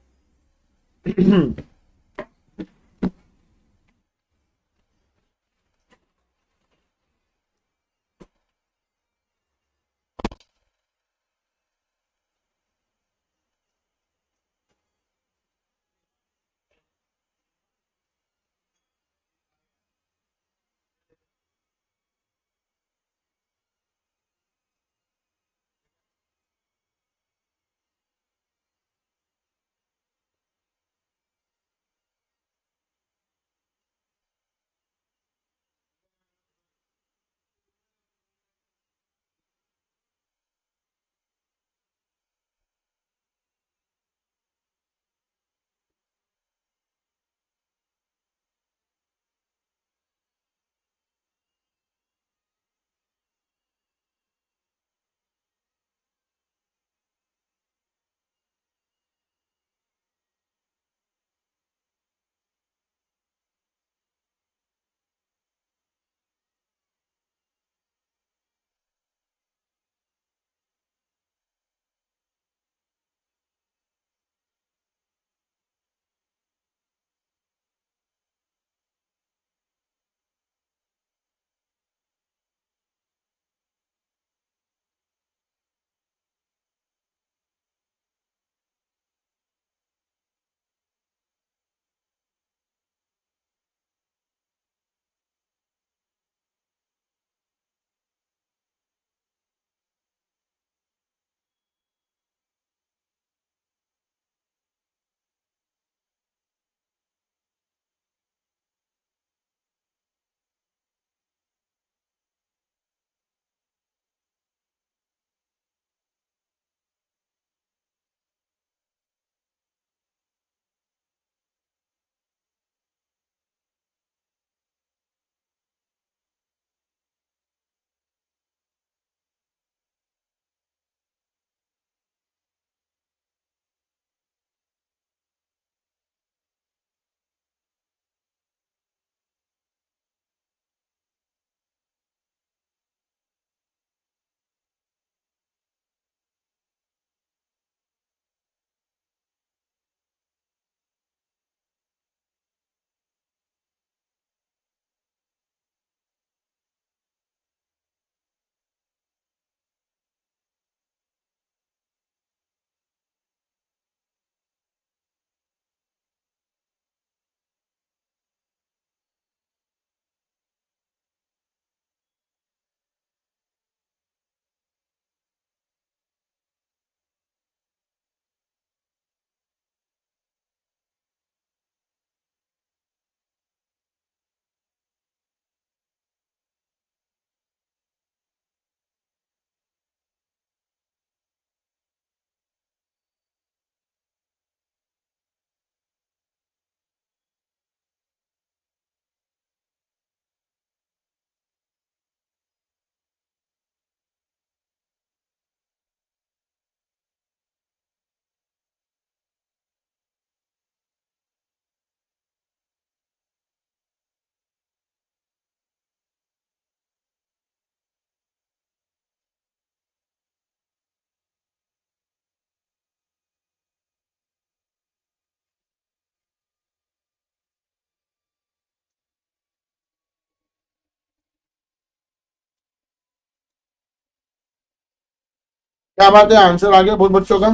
क्या बात है, आंसर आ गया बहुत बच्चों का।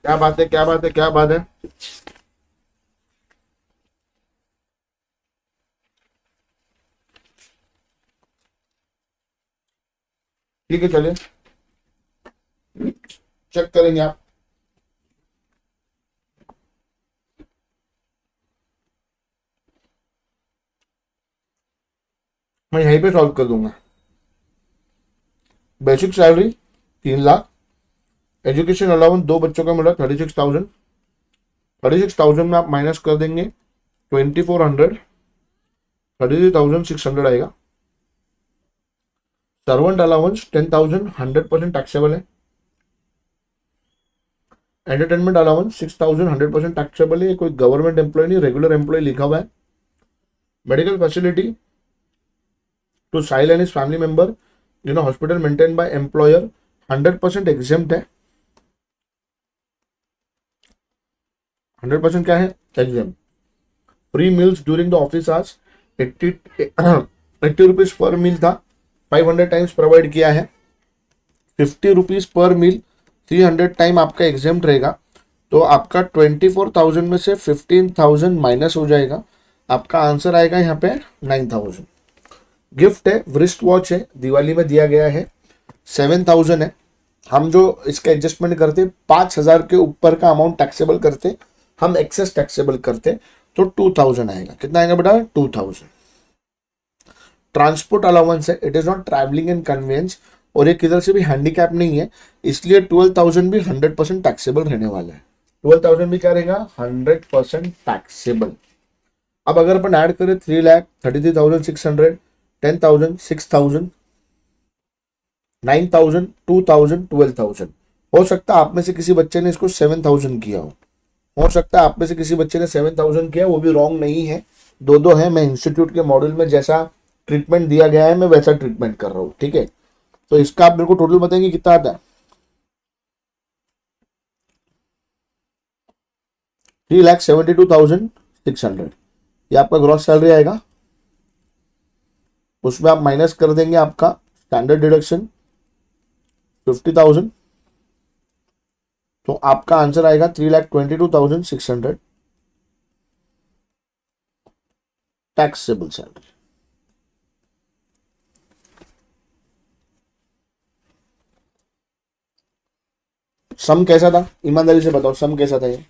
क्या बात है, क्या बात है, क्या बात है। ठीक है, चलिए चेक करेंगे आप। मैं यहीं पे सॉल्व कर दूंगा। Basic salary 3 lakh, education allowance दो बच्चों का मिला 36,000। 36,000 में आप माइनस कर देंगे 2,400, 33,600 आएगा। सर्वेंट अलाउंस 10,000, 100% टैक्सेबल है। एंटरटेनमेंट अलाउंस 6,000, 100% टैक्सेबल है। कोई गवर्नमेंट एम्प्लॉय नहीं, रेगुलर एम्प्लॉय लिखा हुआ है। Medical facility to self and his family member in hospital maintain by employer 100% exempt है। 100% क्या है, exempt. Free meals during the office hours 80 rupees per meal था, 500 टाइम्स प्रोवाइड किया है। 50 रुपीज पर मील 300 टाइम आपका एग्जेम्प्ट रहेगा। तो आपका 24,000 में से 15,000 माइनस हो जाएगा। आपका आंसर आएगा यहाँ पे 9,000। गिफ्ट है, व्रिस्ट वॉच है, दिवाली में दिया गया है। 7,000 है। हम जो इसका एडजस्टमेंट करते 5,000 के ऊपर का अमाउंट टैक्सेबल करते, हम एक्सेस टैक्सेबल करते तो 2,000 आएगा। कितना आएगा बेटा, 2,000। ट्रांसपोर्ट अलाउंस है, it is not travelling and conveyance, और ये किधर से भी हैंडीकैप नहीं है, इसलिए 12,000 भी 100% टैक्सेबल रहने वाला है। 12,000 भी क्या रहेगा, 100% टैक्सेबल। अब अगर अपन ऐड करें 3,33,600, 10,000, 6,000, 9,000, 2,000, 12,000। हो सकता है आप में से किसी बच्चे ने इसको 7,000 किया हो सकता है आप में से किसी बच्चे ने 7,000 किया, वो भी रॉन्ग नहीं है। दो दो है, मैं इंस्टीट्यूट के मॉड्यूल में जैसा ट्रीटमेंट दिया गया है मैं वैसा ट्रीटमेंट कर रहा हूँ, ठीक है। तो इसका आप मेरे को टोटल बताएंगे कितना आता है। 3,72,600 ये आपका ग्रॉस सैलरी आएगा। उसमें आप माइनस कर देंगे आपका स्टैंडर्ड डिडक्शन 50,000, तो आपका आंसर आएगा 3,22,600 टैक्सेबल सैलरी। सम कैसा था, ईमानदारी से बताओ, सम कैसा था ये।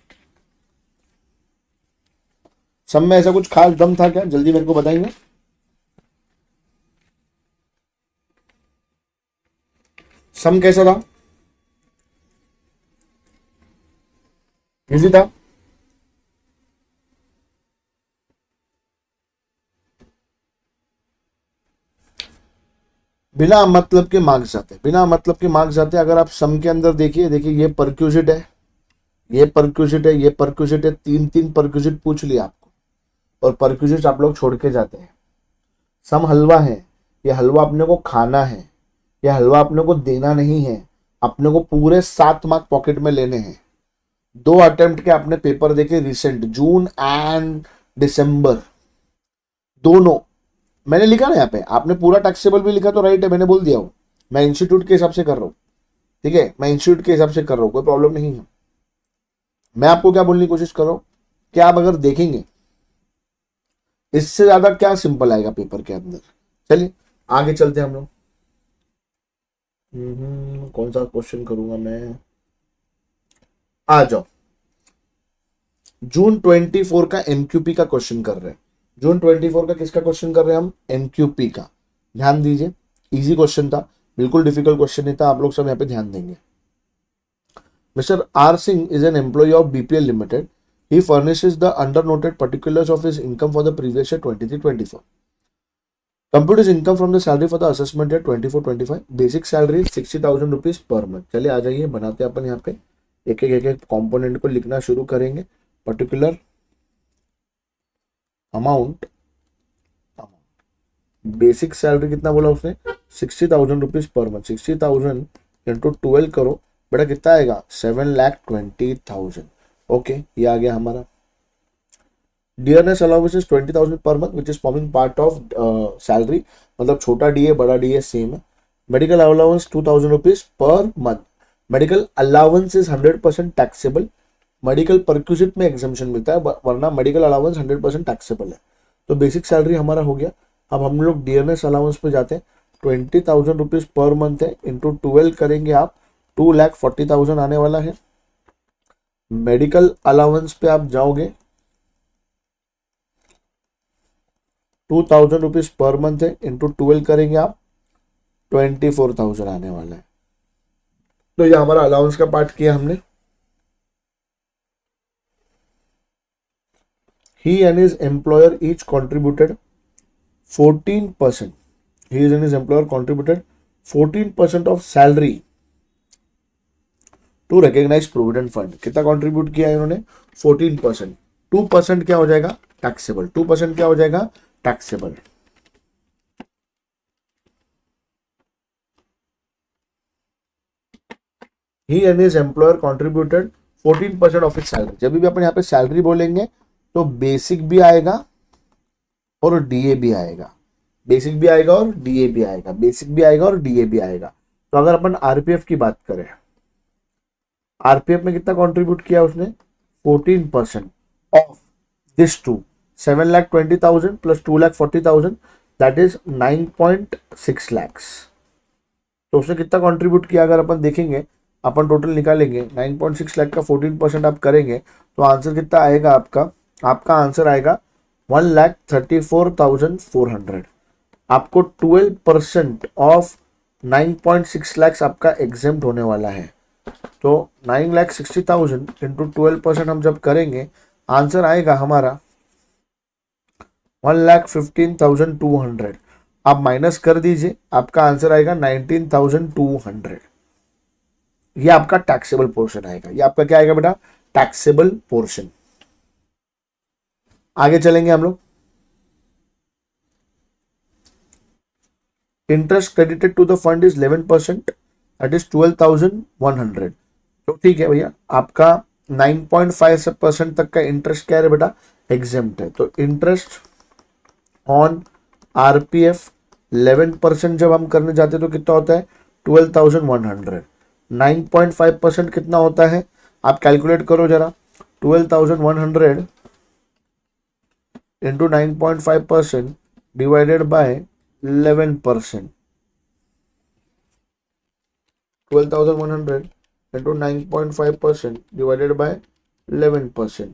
सम में ऐसा कुछ खास दम था क्या, जल्दी मेरे को बताएंगे। सम कैसा था, इजी था। बिना मतलब के मार्क्स आते, बिना मतलब के मार्क्स आते। अगर आप सम के अंदर देखिए, देखिए ये परक्यूजिट है, ये परक्यूजिट है, ये परक्यूजिट है, 3 परक्यूजिट पूछ लिया आपको, और परक्यूजिट आप लोग छोड़ के जाते हैं। सम हलवा है, ये हलवा अपने को खाना है, ये हलवा अपने को देना नहीं है, अपने को पूरे 7 मार्क पॉकेट में लेने हैं। 2 अटेम्प्ट के आपने पेपर देखे रिसेंट, जून एंड दिसंबर दोनों। मैंने लिखा ना यहाँ पे, आपने पूरा टैक्सेबल भी लिखा तो राइट है, मैंने बोल दिया हूँ। मैं इंस्टीट्यूट के हिसाब से कर रहा हूँ, ठीक है, मैं इंस्टीट्यूट के हिसाब से कर रहा हूँ, कोई प्रॉब्लम नहीं है। मैं आपको क्या बोलने की कोशिश कर रहा हूँ कि आप अगर देखेंगे इससे ज्यादा क्या सिंपल आएगा पेपर के अंदर। चलिए आगे चलते हैं हम लोग। कौन सा क्वेश्चन करूंगा मैं, आ जाओ। जून 24 का एमक्यूपी का क्वेश्चन कर रहे हैं। जून 24 का किसका क्वेश्चन कर रहे हैं हम, एमक्यूपी का। ध्यान दीजिए, इजी क्वेश्चन था, बिल्कुल डिफिकल्ट क्वेश्चन नहीं था। आप लोग सब यहाँ पे ध्यान देंगे। Mister R Singh is an employee of BPL limited. He furnishes the undernoted particulars of his income for the previous year 23-24. Compute his income from the salary for the assessment year 24-25. Basic salary is 60,000 rupees per month. चलिए आ जाइए, बनाते हैं अपन यहाँ पे एक एक component को लिखना शुरू करेंगे। पर्टिकुलर अमाउंट, बेसिक सैलरी कितना बोला उसने, 60,000 रुपीज पर मंथ। 60,000 इंटू 12 करो बेटा, कितना आएगा, 7,20,000। ओके, ये आ गया हमारा। Dearness allowance is 20,000 per month which is forming part of salary, मतलब छोटा डी ए बड़ा डी ए सेम है। Medical allowance 2000 rupees per month. Medical allowance is 100% taxable. Medical perquisite में एग्जाम्पशन मिलता है, वरना मेडिकल अलाउंस 100% टैक्सेबल है. तो बेसिक सैलरी हमारा हो गया. अब हम लोग डीएनएस अलाउंस पे जाते हैं. 20,000 रुपीज पर मंथ है, इंटू 12 करेंगे आप, 2,40,000 आने वाला है. मेडिकल अलाउंस पे आप जाओगे, 2,000 रुपीज पर मंथ है, इंटू 12 करेंगे आप, 24,000 आने वाला है. तो ये हमारा अलाउंस का पार्ट किया हमने. He and his employer each contributed 14%. He and his employer contributed 14% of salary to recognized provident fund. कितना कंट्रीब्यूट किया इन्होंने? 14%. 2% क्या हो जाएगा? टैक्सेबल. 2% क्या हो जाएगा? Taxable. He and his employer contributed 14% of his salary. जब भी अपन यहाँ पे सैलरी बोलेंगे तो बेसिक भी आएगा और डीए भी आएगा. बेसिक भी आएगा और डीए भी आएगा. बेसिक भी आएगा और डीए भी आएगा. तो अगर अपन आरपीएफ की बात करें, आरपीएफ में कितना कंट्रीब्यूट किया उसने? 14% of this two. 7,20,000 plus 2,40,000, that is 9.6 lakhs. तो उसने कितना कंट्रीब्यूट किया? अगर अपन देखेंगे, अपन टोटल निकालेंगे, 9.6 लाख का 14% आप करेंगे तो आंसर कितना आएगा आपका? आपका आंसर आएगा 1,34,400. आपको 12% ऑफ 9.6 lakhs आपका एग्जेम्प्ट होने वाला है. तो 9,60,000 इंटू 12% हम जब करेंगे, आंसर आएगा हमारा 1,15,200. आप माइनस कर दीजिए, आपका आंसर आएगा 19,200. ये आपका टैक्सेबल पोर्शन आएगा. ये आपका क्या आएगा बेटा? Taxable portion. आगे चलेंगे हम लोग. Interest credited to the fund is 11%, that is 12,100. तो ठीक है भैया, आपका 9.5% तक का इंटरेस्ट क्या है बेटा? एग्जेम्प्ट है. तो इंटरेस्ट ऑन आरपीएफ 11% जब हम करने जाते हैं तो कितना होता है? 12,100. 9.5% कितना होता है? आप कैलकुलेट करो जरा. 12,100 into 9.5% divided by 11%. 12,100 into 9.5% divided by 11%.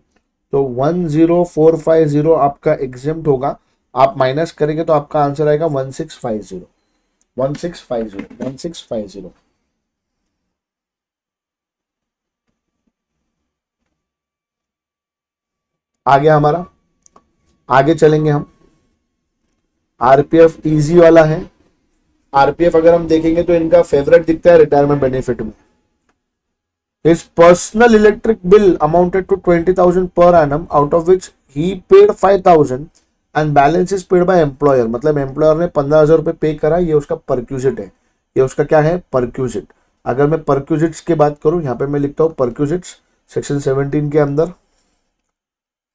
तो 10450 आपका एग्जेम्प्ट होगा. आप माइनस करेंगे तो आपका आंसर आएगा 1650. 1650. 1650. आगे हमारा, आगे चलेंगे हम. आरपीएफ इजी वाला है. आरपीएफ अगर हम देखेंगे तो इनका फेवरेट दिखता है रिटायरमेंट बेनिफिट में. His personal electric bill amounted to 20,000 per annum, out of which he paid 5,000 and balance is paid by employer. मतलब एम्प्लॉयर ने 15,000 रुपए पे करा. ये उसका परक्यूजिट है. ये उसका क्या है? परक्यूजिट. अगर मैं परक्यूजिट्स की बात करूं, यहाँ पे मैं लिखता हूँ परक्यूजिट्स सेक्शन 17 के अंदर,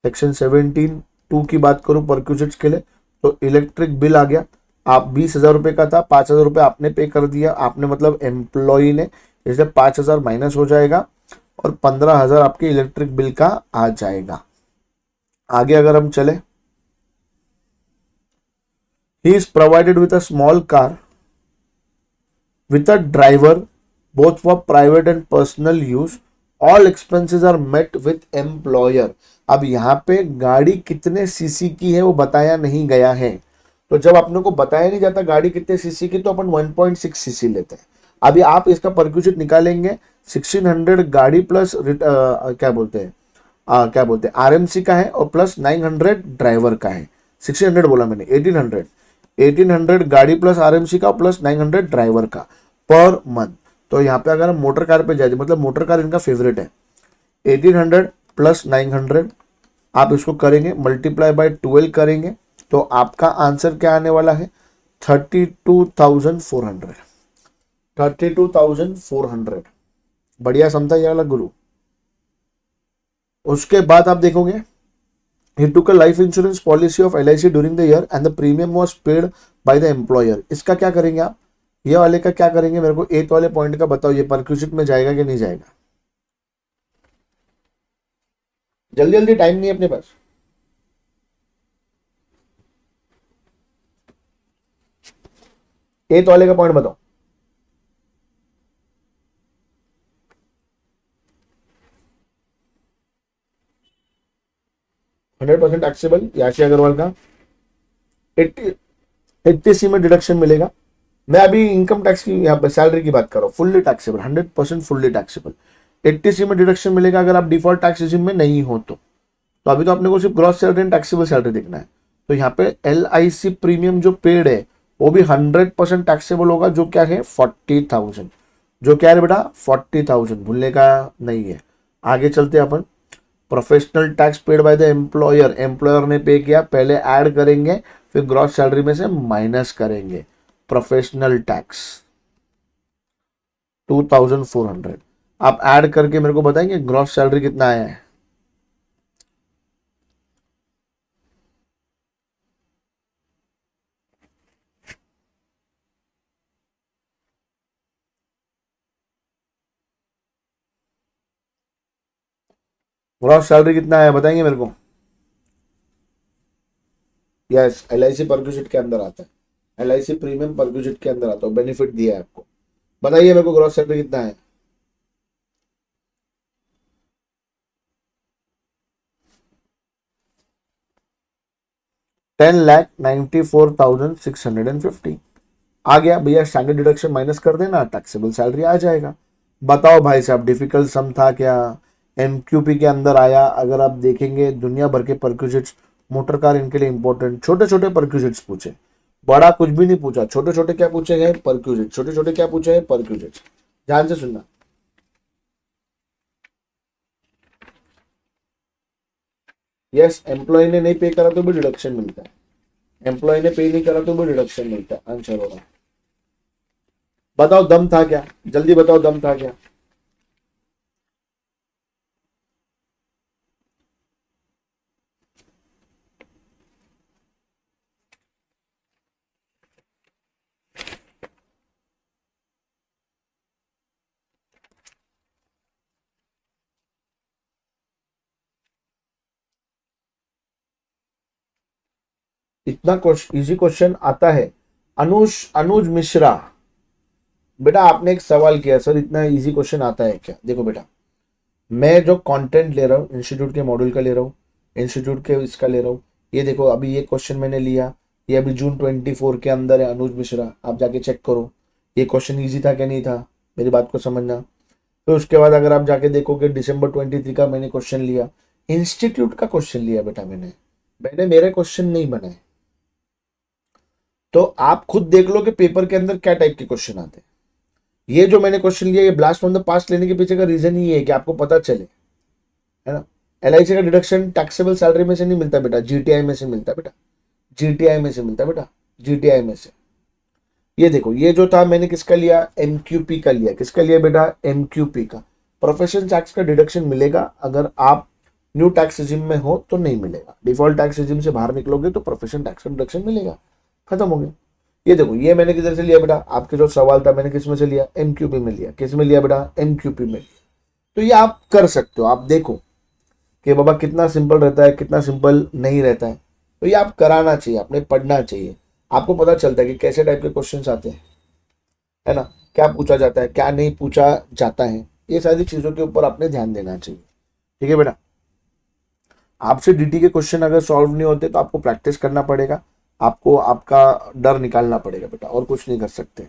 सेक्शन 17(2) की बात करूं परक्यूजिट्स के लिए, तो इलेक्ट्रिक बिल आ गया. आप 20,000 रुपए का था, 5,000 रुपए आपने पे कर दिया. आपने मतलब एम्प्लॉय ने, इसलिए 5,000 माइनस हो जाएगा और 15,000 आपके इलेक्ट्रिक बिल का आ जाएगा. आगे अगर हम चले, he is provided with a small car with a driver both for private and personal use. All expenses are met with employer. अब यहाँ पे गाड़ी कितने सीसी की है वो बताया नहीं गया है. तो जब अपने को बताया नहीं जाता गाड़ी कितने सीसी की, तो अपन 1.6 सीसी लेते हैं. अभी आप इसका परक्यूजिट निकालेंगे. 1600 गाड़ी प्लस क्या बोलते हैं आरएमसी का है, और प्लस 900 ड्राइवर का है. 1600 बोला मैंने, 1800 गाड़ी प्लस आरएमसी का प्लस 900 ड्राइवर का पर मंथ. तो यहाँ पे अगर हम मोटर कार पे जाए, मतलब मोटर कार इनका फेवरेट है. 1800 प्लस 900 आप इसको करेंगे, मल्टीप्लाई बाय 12 करेंगे, तो आपका आंसर क्या आने वाला है? 32,400. 32,400. बढ़िया समझा ये वाला गुरु. उसके बाद आप देखोगे, he took a life insurance policy of LIC during the year and the premium was paid by the employer. इसका क्या करेंगे आप? ये वाले का क्या करेंगे, मेरे को 8 वाले पॉइंट का बताओ, ये परक्यूजिट में जाएगा कि नहीं जाएगा? जल्दी जल्दी, टाइम नहीं है अपने पास। एट वाले का पॉइंट बताओ। 100% टैक्सेबल याशी अग्रवाल का 80 में डिडक्शन मिलेगा। मैं अभी इनकम टैक्स की, यहाँ पे सैलरी की बात कर रहा हूँ, फुल्ली टैक्सेबल, 100% फुल्ली टैक्सेबल। 80 में डिडक्शन मिलेगा अगर आप डिफॉल्ट टैक्स रेजिम में नहीं हो तो अभी तो आपने को सिर्फ gross salary and taxable salary देखना है। तो यहाँ पे LIC प्रीमियम जो पेड है वो भी 100% टैक्सेबल होगा, जो क्या है 40,000। जो क्या है बेटा 40,000, भूलने का नहीं है। आगे चलते हैं अपन। Professional tax paid by the employer, employer ने पे किया, पहले ऐड करेंगे फिर ग्रॉस सैलरी में से माइनस करेंगे। प्रोफेशनल टैक्स 2400, आप ऐड करके मेरे को बताएंगे ग्रॉस सैलरी कितना आया है? ग्रॉस सैलरी कितना आया बताएंगे मेरे को? यस, LIC परक्यूजिट के अंदर आता है, LIC प्रीमियम परक्यूजिट के अंदर आता है, बेनिफिट दिया है आपको। बताइए मेरे को ग्रॉस सैलरी कितना है? $10,94,650 आ गया भैया। स्टैंडर्ड डिडक्शन माइनस कर देना, टैक्सेबल सैलरी आ जाएगा। बताओ भाई साहब, डिफिकल्ट सम था क्या? MQP के अंदर आया। अगर आप देखेंगे दुनिया भर के परक्यूजिट्स, मोटर कार इनके लिए इंपॉर्टेंट, छोटे छोटे परक्यूजिट्स पूछे, बड़ा कुछ भी नहीं पूछा। छोटे छोटे क्या पूछे गए? परक्यूजिट। छोटे छोटे क्या पूछे हैं? परक्यूजिट। ध्यान से सुनना। यस, एम्प्लॉय ने नहीं पे करा तो भी डिडक्शन मिलता है, एम्प्लॉय ने पे नहीं करा तो भी डिडक्शन मिलता है। आंसर होगा। बताओ दम था क्या? जल्दी बताओ दम था क्या? इतना इजी क्वेश्चन आता है। अनुज मिश्रा, बेटा आपने एक सवाल किया, सर इतना इजी क्वेश्चन आता है क्या? देखो बेटा, मैं जो कंटेंट ले रहा हूँ इंस्टीट्यूट के मॉड्यूल का ले रहा हूँ, इंस्टीट्यूट के इसका ले रहा हूँ। ये देखो अभी ये क्वेश्चन मैंने लिया, ये अभी जून 24 के अंदर है। अनुज मिश्रा, आप जाके चेक करो ये क्वेश्चन इजी था क्या नहीं था, मेरी बात को समझना। तो उसके बाद अगर आप जाके देखोगे दिसंबर 23 का मैंने क्वेश्चन लिया, इंस्टीट्यूट का क्वेश्चन लिया बेटा मैंने मैंने मेरे क्वेश्चन नहीं बनाए। तो आप खुद देख लो कि पेपर के अंदर क्या टाइप के क्वेश्चन आते हैं। ये जो मैंने क्वेश्चन लिया, ये ब्लास्ट फ्रॉम द पास्ट लेने के पीछे का रीजन ये है कि आपको पता चले, है ना। LIC का डिडक्शन टैक्सेबल सैलरी में से नहीं मिलता बेटा, GTI में से मिलता है बेटा, GTI में से मिलता है बेटा, GTI में से। ये देखो, ये जो था मैंने किसका लिया? MQP का लिया। किसका लिया बेटा? MQP का। प्रोफेशनल टैक्स का डिडक्शन मिलेगा अगर आप न्यू टैक्स रिजिम में हो तो नहीं मिलेगा। डिफॉल्ट टैक्स रिजिम से बाहर निकलोगे तो प्रोफेशनल टैक्स का डिडक्शन मिलेगा। खत्म हो गया। ये देखो, ये मैंने किधर से लिया बेटा? आपके जो सवाल था मैंने किस में से लिया? MQP में लिया। किस में लिया बेटा? MQP में। तो ये आप कर सकते हो, आप देखो कि बाबा कितना सिंपल रहता है, कितना सिंपल नहीं रहता है। तो ये आप कराना चाहिए, आपने पढ़ना चाहिए, आपको पता चलता है कि कैसे टाइप के क्वेश्चंस आते हैं, है ना, क्या पूछा जाता है क्या नहीं पूछा जाता है। ये सारी चीजों के ऊपर आपने ध्यान देना चाहिए। ठीक है बेटा, आपसे DT के क्वेश्चन अगर सॉल्व नहीं होते तो आपको प्रैक्टिस करना पड़ेगा, आपको आपका डर निकालना पड़ेगा बेटा, और कुछ नहीं कर सकते।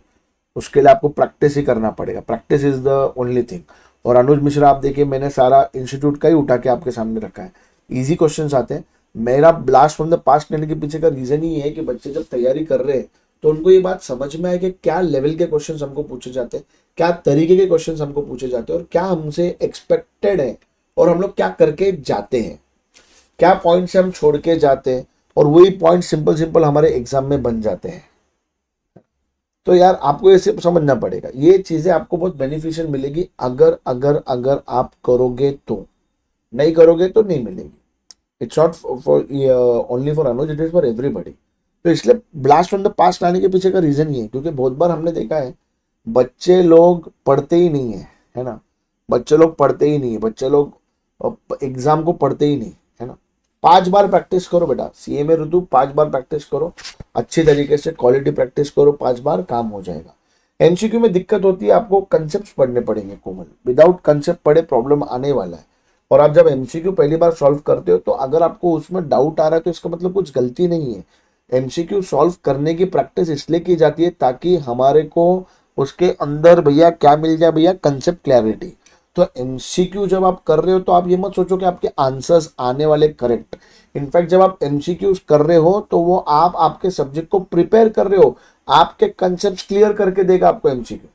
उसके लिए आपको प्रैक्टिस ही करना पड़ेगा, practice is the only thing. और अनुज मिश्रा आप देखिए, मैंने सारा इंस्टीट्यूट का ही उठा के आपके सामने रखा है, इजी क्वेश्चंस आते हैं। मेरा ब्लास्ट फ्रॉम द पास्ट लेने के पीछे का रीजन ही है कि बच्चे जब तैयारी कर रहे हैं तो उनको ये बात समझ में आए कि क्या लेवल के क्वेश्चन हमको पूछे जाते हैं, क्या तरीके के क्वेश्चन हमको पूछे जाते हैं, और क्या हमसे एक्सपेक्टेड है, और हम लोग क्या करके जाते हैं, क्या पॉइंट से हम छोड़ के जाते हैं, और वही पॉइंट सिंपल सिंपल हमारे एग्जाम में बन जाते हैं। तो यार आपको ये सिर्फ समझना पड़ेगा, ये चीजें आपको बहुत बेनिफिशियल मिलेगी अगर अगर अगर आप करोगे तो, नहीं करोगे तो नहीं मिलेगी। It's not for only for Anuj, it is for everybody. तो इसलिए ब्लास्ट फ्रॉम द पास्ट लाने के पीछे का रीजन ये है, क्योंकि बहुत बार हमने देखा है बच्चे लोग पढ़ते ही नहीं है ना, बच्चे लोग पढ़ते ही नहीं है, बच्चे लोग एग्जाम को पढ़ते ही नहीं है ना। 5 बार प्रैक्टिस करो बेटा, सीए में ऋतु 5 बार प्रैक्टिस करो, अच्छी तरीके से क्वालिटी प्रैक्टिस करो, 5 बार काम हो जाएगा। एमसीक्यू में दिक्कत होती है, आपको कंसेप्ट पढ़ने पड़ेंगे कोमल, विदाउट कंसेप्ट पढ़े प्रॉब्लम आने वाला है। और आप जब एमसीक्यू पहली बार सॉल्व करते हो तो अगर आपको उसमें डाउट आ रहा है तो इसका मतलब कुछ गलती नहीं है। एमसीक्यू सॉल्व करने की प्रैक्टिस इसलिए की जाती है ताकि हमारे को उसके अंदर भैया क्या मिल जाए, भैया कंसेप्ट क्लैरिटी। तो एमसीक्यू जब आप कर रहे हो तो आप ये मत सोचो कि आपके आंसर्स आने वाले करेक्ट। इनफैक्ट जब आप एमसीक्यूज कर रहे हो तो वो आप आपके सब्जेक्ट को प्रिपेयर कर रहे हो, आपके कंसेप्ट क्लियर करके देगा आपको एमसीक्यू।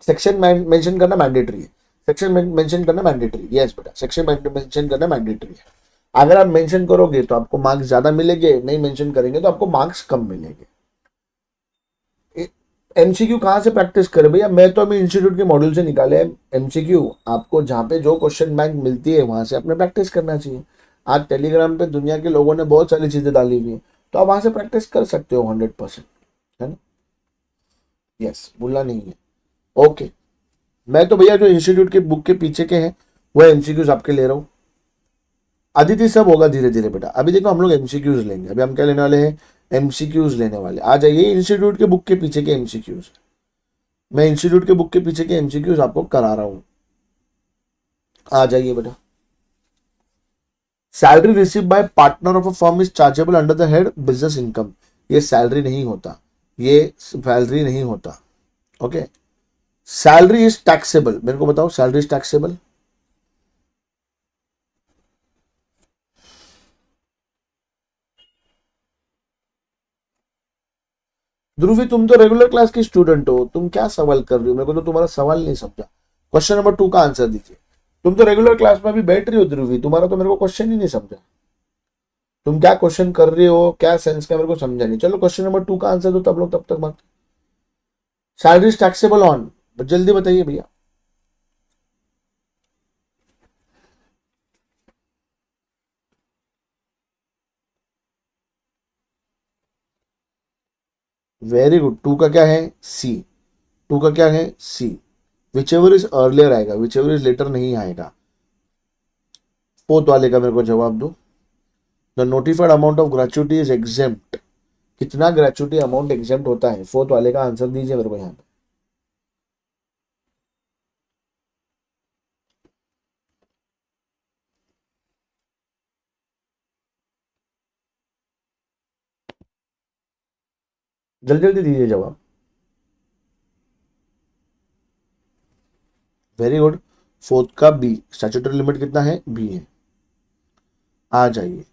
सेक्शन मेंशन करना मैंडेटरी है, सेक्शन मेंशन करना मैंडेटरी, यस बेटा सेक्शन मेंशन करना मैंडेटरी है। अगर आप मेंशन करोगे तो आपको मार्क्स ज्यादा मिलेंगे, नहीं मेंशन करेंगे तो आपको मार्क्स कम मिलेंगे। एमसीक्यू कहाँ से प्रैक्टिस करें भैया, मैं तो अभी इंस्टीट्यूट के मॉड्यूल से निकाले एमसीक्यू। आपको जहाँ पे जो क्वेश्चन बैंक मिलती है वहां से अपने प्रैक्टिस करना चाहिए। आज टेलीग्राम पे दुनिया के लोगों ने बहुत सारी चीजें डाली हुई है, तो आप वहां से प्रैक्टिस कर सकते हो 100%, है ना। यस, भूलना नहीं है। ओके, मैं तो भैया जो इंस्टीट्यूट के बुक के पीछे के हैं वो एमसीक्यूज आपके ले रहा हूँ। अदिति सब होगा धीरे धीरे बेटा। अभी देखो हम लोग एमसीक्यूज लेंगे, अभी हम क्या लेने वाले हैं, एमसीक्यूज लेने वाले। आ जाइए, इंस्टीट्यूट के बुक के पीछे के एमसीक्यूज, मैं इंस्टीट्यूट के बुक के पीछे के एमसीक्यूज आपको करा रहा हूं। आ जाइए बेटा। Salary receive by partner of a firm is chargeable under the head business income. ये सैलरी नहीं होता, ये सैलरी नहीं होता। Okay, salary is taxable. मेरे को बताओ, सैलरी इज टैक्सेबल? ध्रुवी तुम तो रेगुलर क्लास की स्टूडेंट हो, तुम क्या सवाल कर रही हो? मेरे को तो तुम्हारा सवाल नहीं समझा। क्वेश्चन नंबर 2 का आंसर दीजिए। तुम तो रेगुलर क्लास में अभी बैठ रही हो ध्रुवी, तुम्हारा तो मेरे को क्वेश्चन ही नहीं समझा। तुम क्या क्वेश्चन कर रही हो, क्या सेंस का, मेरे को समझा नहीं। चलो क्वेश्चन नंबर 2 का आंसर दो तब लोग, तब तक बात। सैलरी इज टैक्सेबल ऑन, जल्दी बताइए भैया। Very good. 2 का क्या है, सी। 2 का क्या है, सी। विच एवर इज अर्लियर आएगा, विच एवर इज लेटर नहीं आएगा। 4th वाले का मेरे को जवाब दो। The notified amount of gratuity is exempt. कितना ग्रेचुटी अमाउंट एग्जेम्प्ट होता है? 4th वाले का आंसर दीजिए मेरे को यहाँ पे। जल्दी जल्दी दीजिए जवाब। Very good. 4th का बी। स्टैट्यूटरी लिमिट कितना है, बी है। आ जाइए।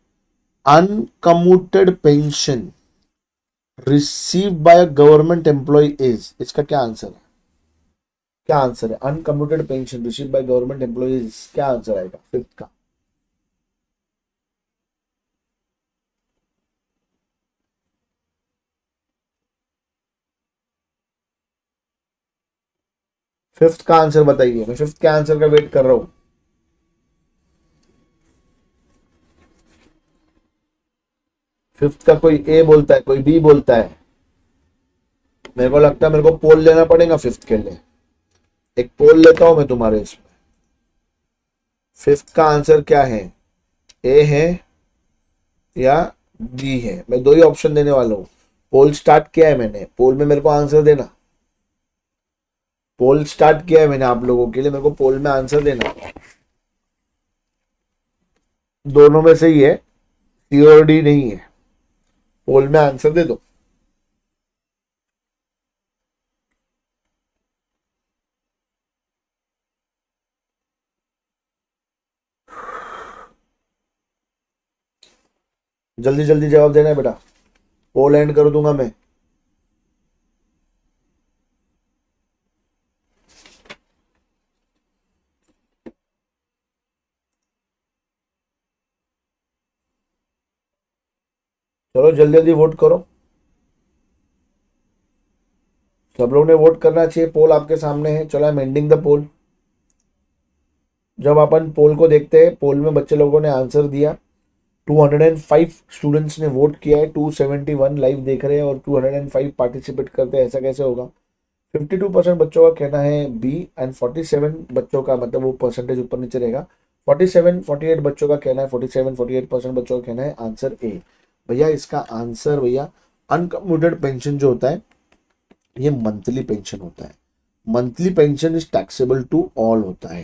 Uncommuted pension receive by government employee is, इसका क्या आंसर है? क्या आंसर है? Uncommuted pension receive by government employee is, क्या आंसर आएगा 5th का? फिफ्थ का आंसर बताइए, मैं 5th के आंसर का वेट कर रहा हूं। फिफ्थ का कोई ए बोलता है, कोई बी बोलता है। मेरे को लगता है मेरे को पोल लेना पड़ेगा 5th के लिए। एक पोल लेता हूं मैं तुम्हारे इसमें। 5th का आंसर क्या है, ए है या बी है? मैं 2 ही ऑप्शन देने वाला हूं। पोल स्टार्ट किया है मैंने, पोल में मेरे को आंसर देना। पोल स्टार्ट किया है मैंने आप लोगों के लिए, मेरे को पोल में आंसर देना। दोनों में से ही है, सी और डी नहीं है। पोल में आंसर दे दो। जल्दी जल्दी जवाब देना है बेटा, पोल एंड कर दूंगा मैं। चलो जल्दी जल्दी वोट करो। सब लोग ने वोट करना चाहिए, पोल आपके सामने है। चलो आई एम एंडिंग द पोल। जब अपन पोल को देखते हैं, पोल में बच्चे लोगों ने आंसर दिया 205 स्टूडेंट्स ने वोट किया है, 271 लाइव देख रहे हैं और 205 पार्टिसिपेट करते हैं, ऐसा कैसे होगा? 52% बच्चों का कहना है बी एंड 47 बच्चों का, मतलब वो परसेंटेज ऊपर नीचे रहेगा, 48 बच्चों का कहना है, 48% बच्चों का कहना है आंसर ए। भैया इसका आंसर भैया अनकम्प्यूटेड पेंशन जो होता है ये मंथली पेंशन होता है। Monthly pension is taxable to all होता है,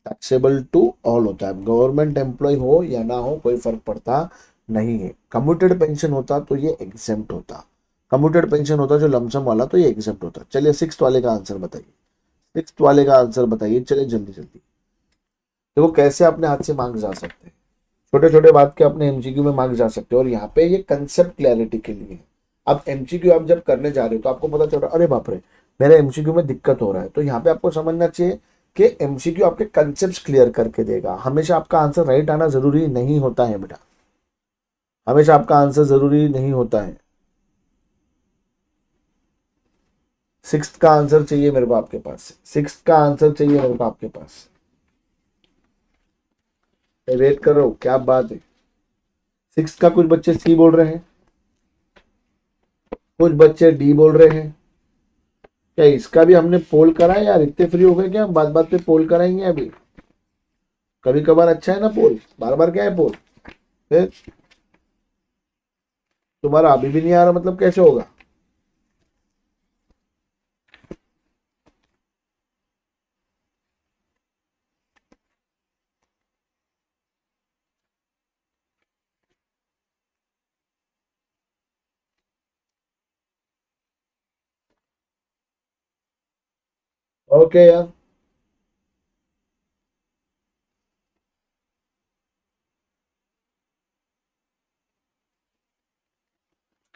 टैक्सेबल टू ऑल होता है, गवर्नमेंट एम्प्लॉय हो या ना हो कोई फर्क पड़ता नहीं है। कम्यूटेड पेंशन होता तो ये एग्जेम्प्ट होता, कम्यूटेड पेंशन होता जो लमसम वाला तो ये एग्जेम्प्ट होता। चलिए सिक्स्थ वाले का आंसर बताइए, सिक्स्थ वाले का आंसर बताइए, चलिए जल्दी जल्दी। देखो कैसे अपने हाथ से मार्क्स जा सकते हैं, छोटे छोटे बात के अपने एमसीक्यू में मार्क्स जा सकते हैं, और यहाँ पे ये कंसेप्ट क्लैरिटी के लिए है। अब एमसीक्यू आप जब करने जा रहे हो तो आपको पता चल रहा है अरे बाप रे मेरे एमसीक्यू में दिक्कत हो रहा है, तो यहाँ पे आपको समझना चाहिए कि एमसीक्यू आपके कंसेप्ट क्लियर करके देगा। हमेशा आपका आंसर राइट आना जरूरी नहीं होता है बेटा, हमेशा आपका आंसर जरूरी नहीं होता है। सिक्स्थ का आंसर चाहिए मेरे को आपके पास, सिक्स्थ का आंसर चाहिए मेरे को आपके पास। वेट कर रहा हूं, क्या बात है। सिक्स्थ का कुछ बच्चे सी बोल रहे हैं, कुछ बच्चे डी बोल रहे हैं। क्या इसका भी हमने पोल करा है यार? इतने फ्री हो गए क्या? हम बात बात पे पोल कराएंगे अभी? कभी कभार अच्छा है ना पोल, बार बार क्या है पोल? फिर तुम्हारा अभी भी नहीं आ रहा, मतलब कैसे होगा? ओके यार,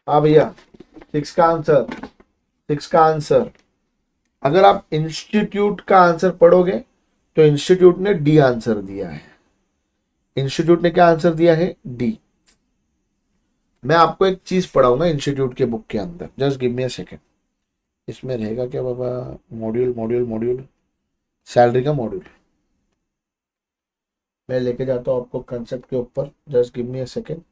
हाँ भैया सिक्स का आंसर, सिक्स का आंसर अगर आप इंस्टीट्यूट का आंसर पढ़ोगे तो इंस्टीट्यूट ने डी आंसर दिया है, इंस्टीट्यूट ने क्या आंसर दिया है? डी। मैं आपको एक चीज पढ़ाऊंगा इंस्टीट्यूट के बुक के अंदर, just give me a second. इसमें रहेगा क्या बाबा? मॉड्यूल मॉड्यूल मॉड्यूल, सैलरी का मॉड्यूल मैं लेके जाता हूँ आपको कंसेप्ट के ऊपर, just give me a second.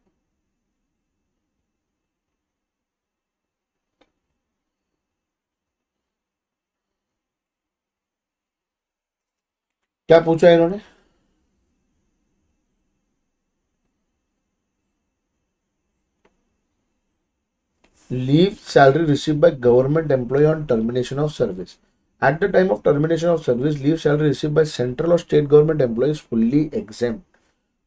क्या पूछा है इन्होंने? Leave salary received by government employee on termination of service. At the time of termination of service, leave salary received by central or state government employee is fully exempt.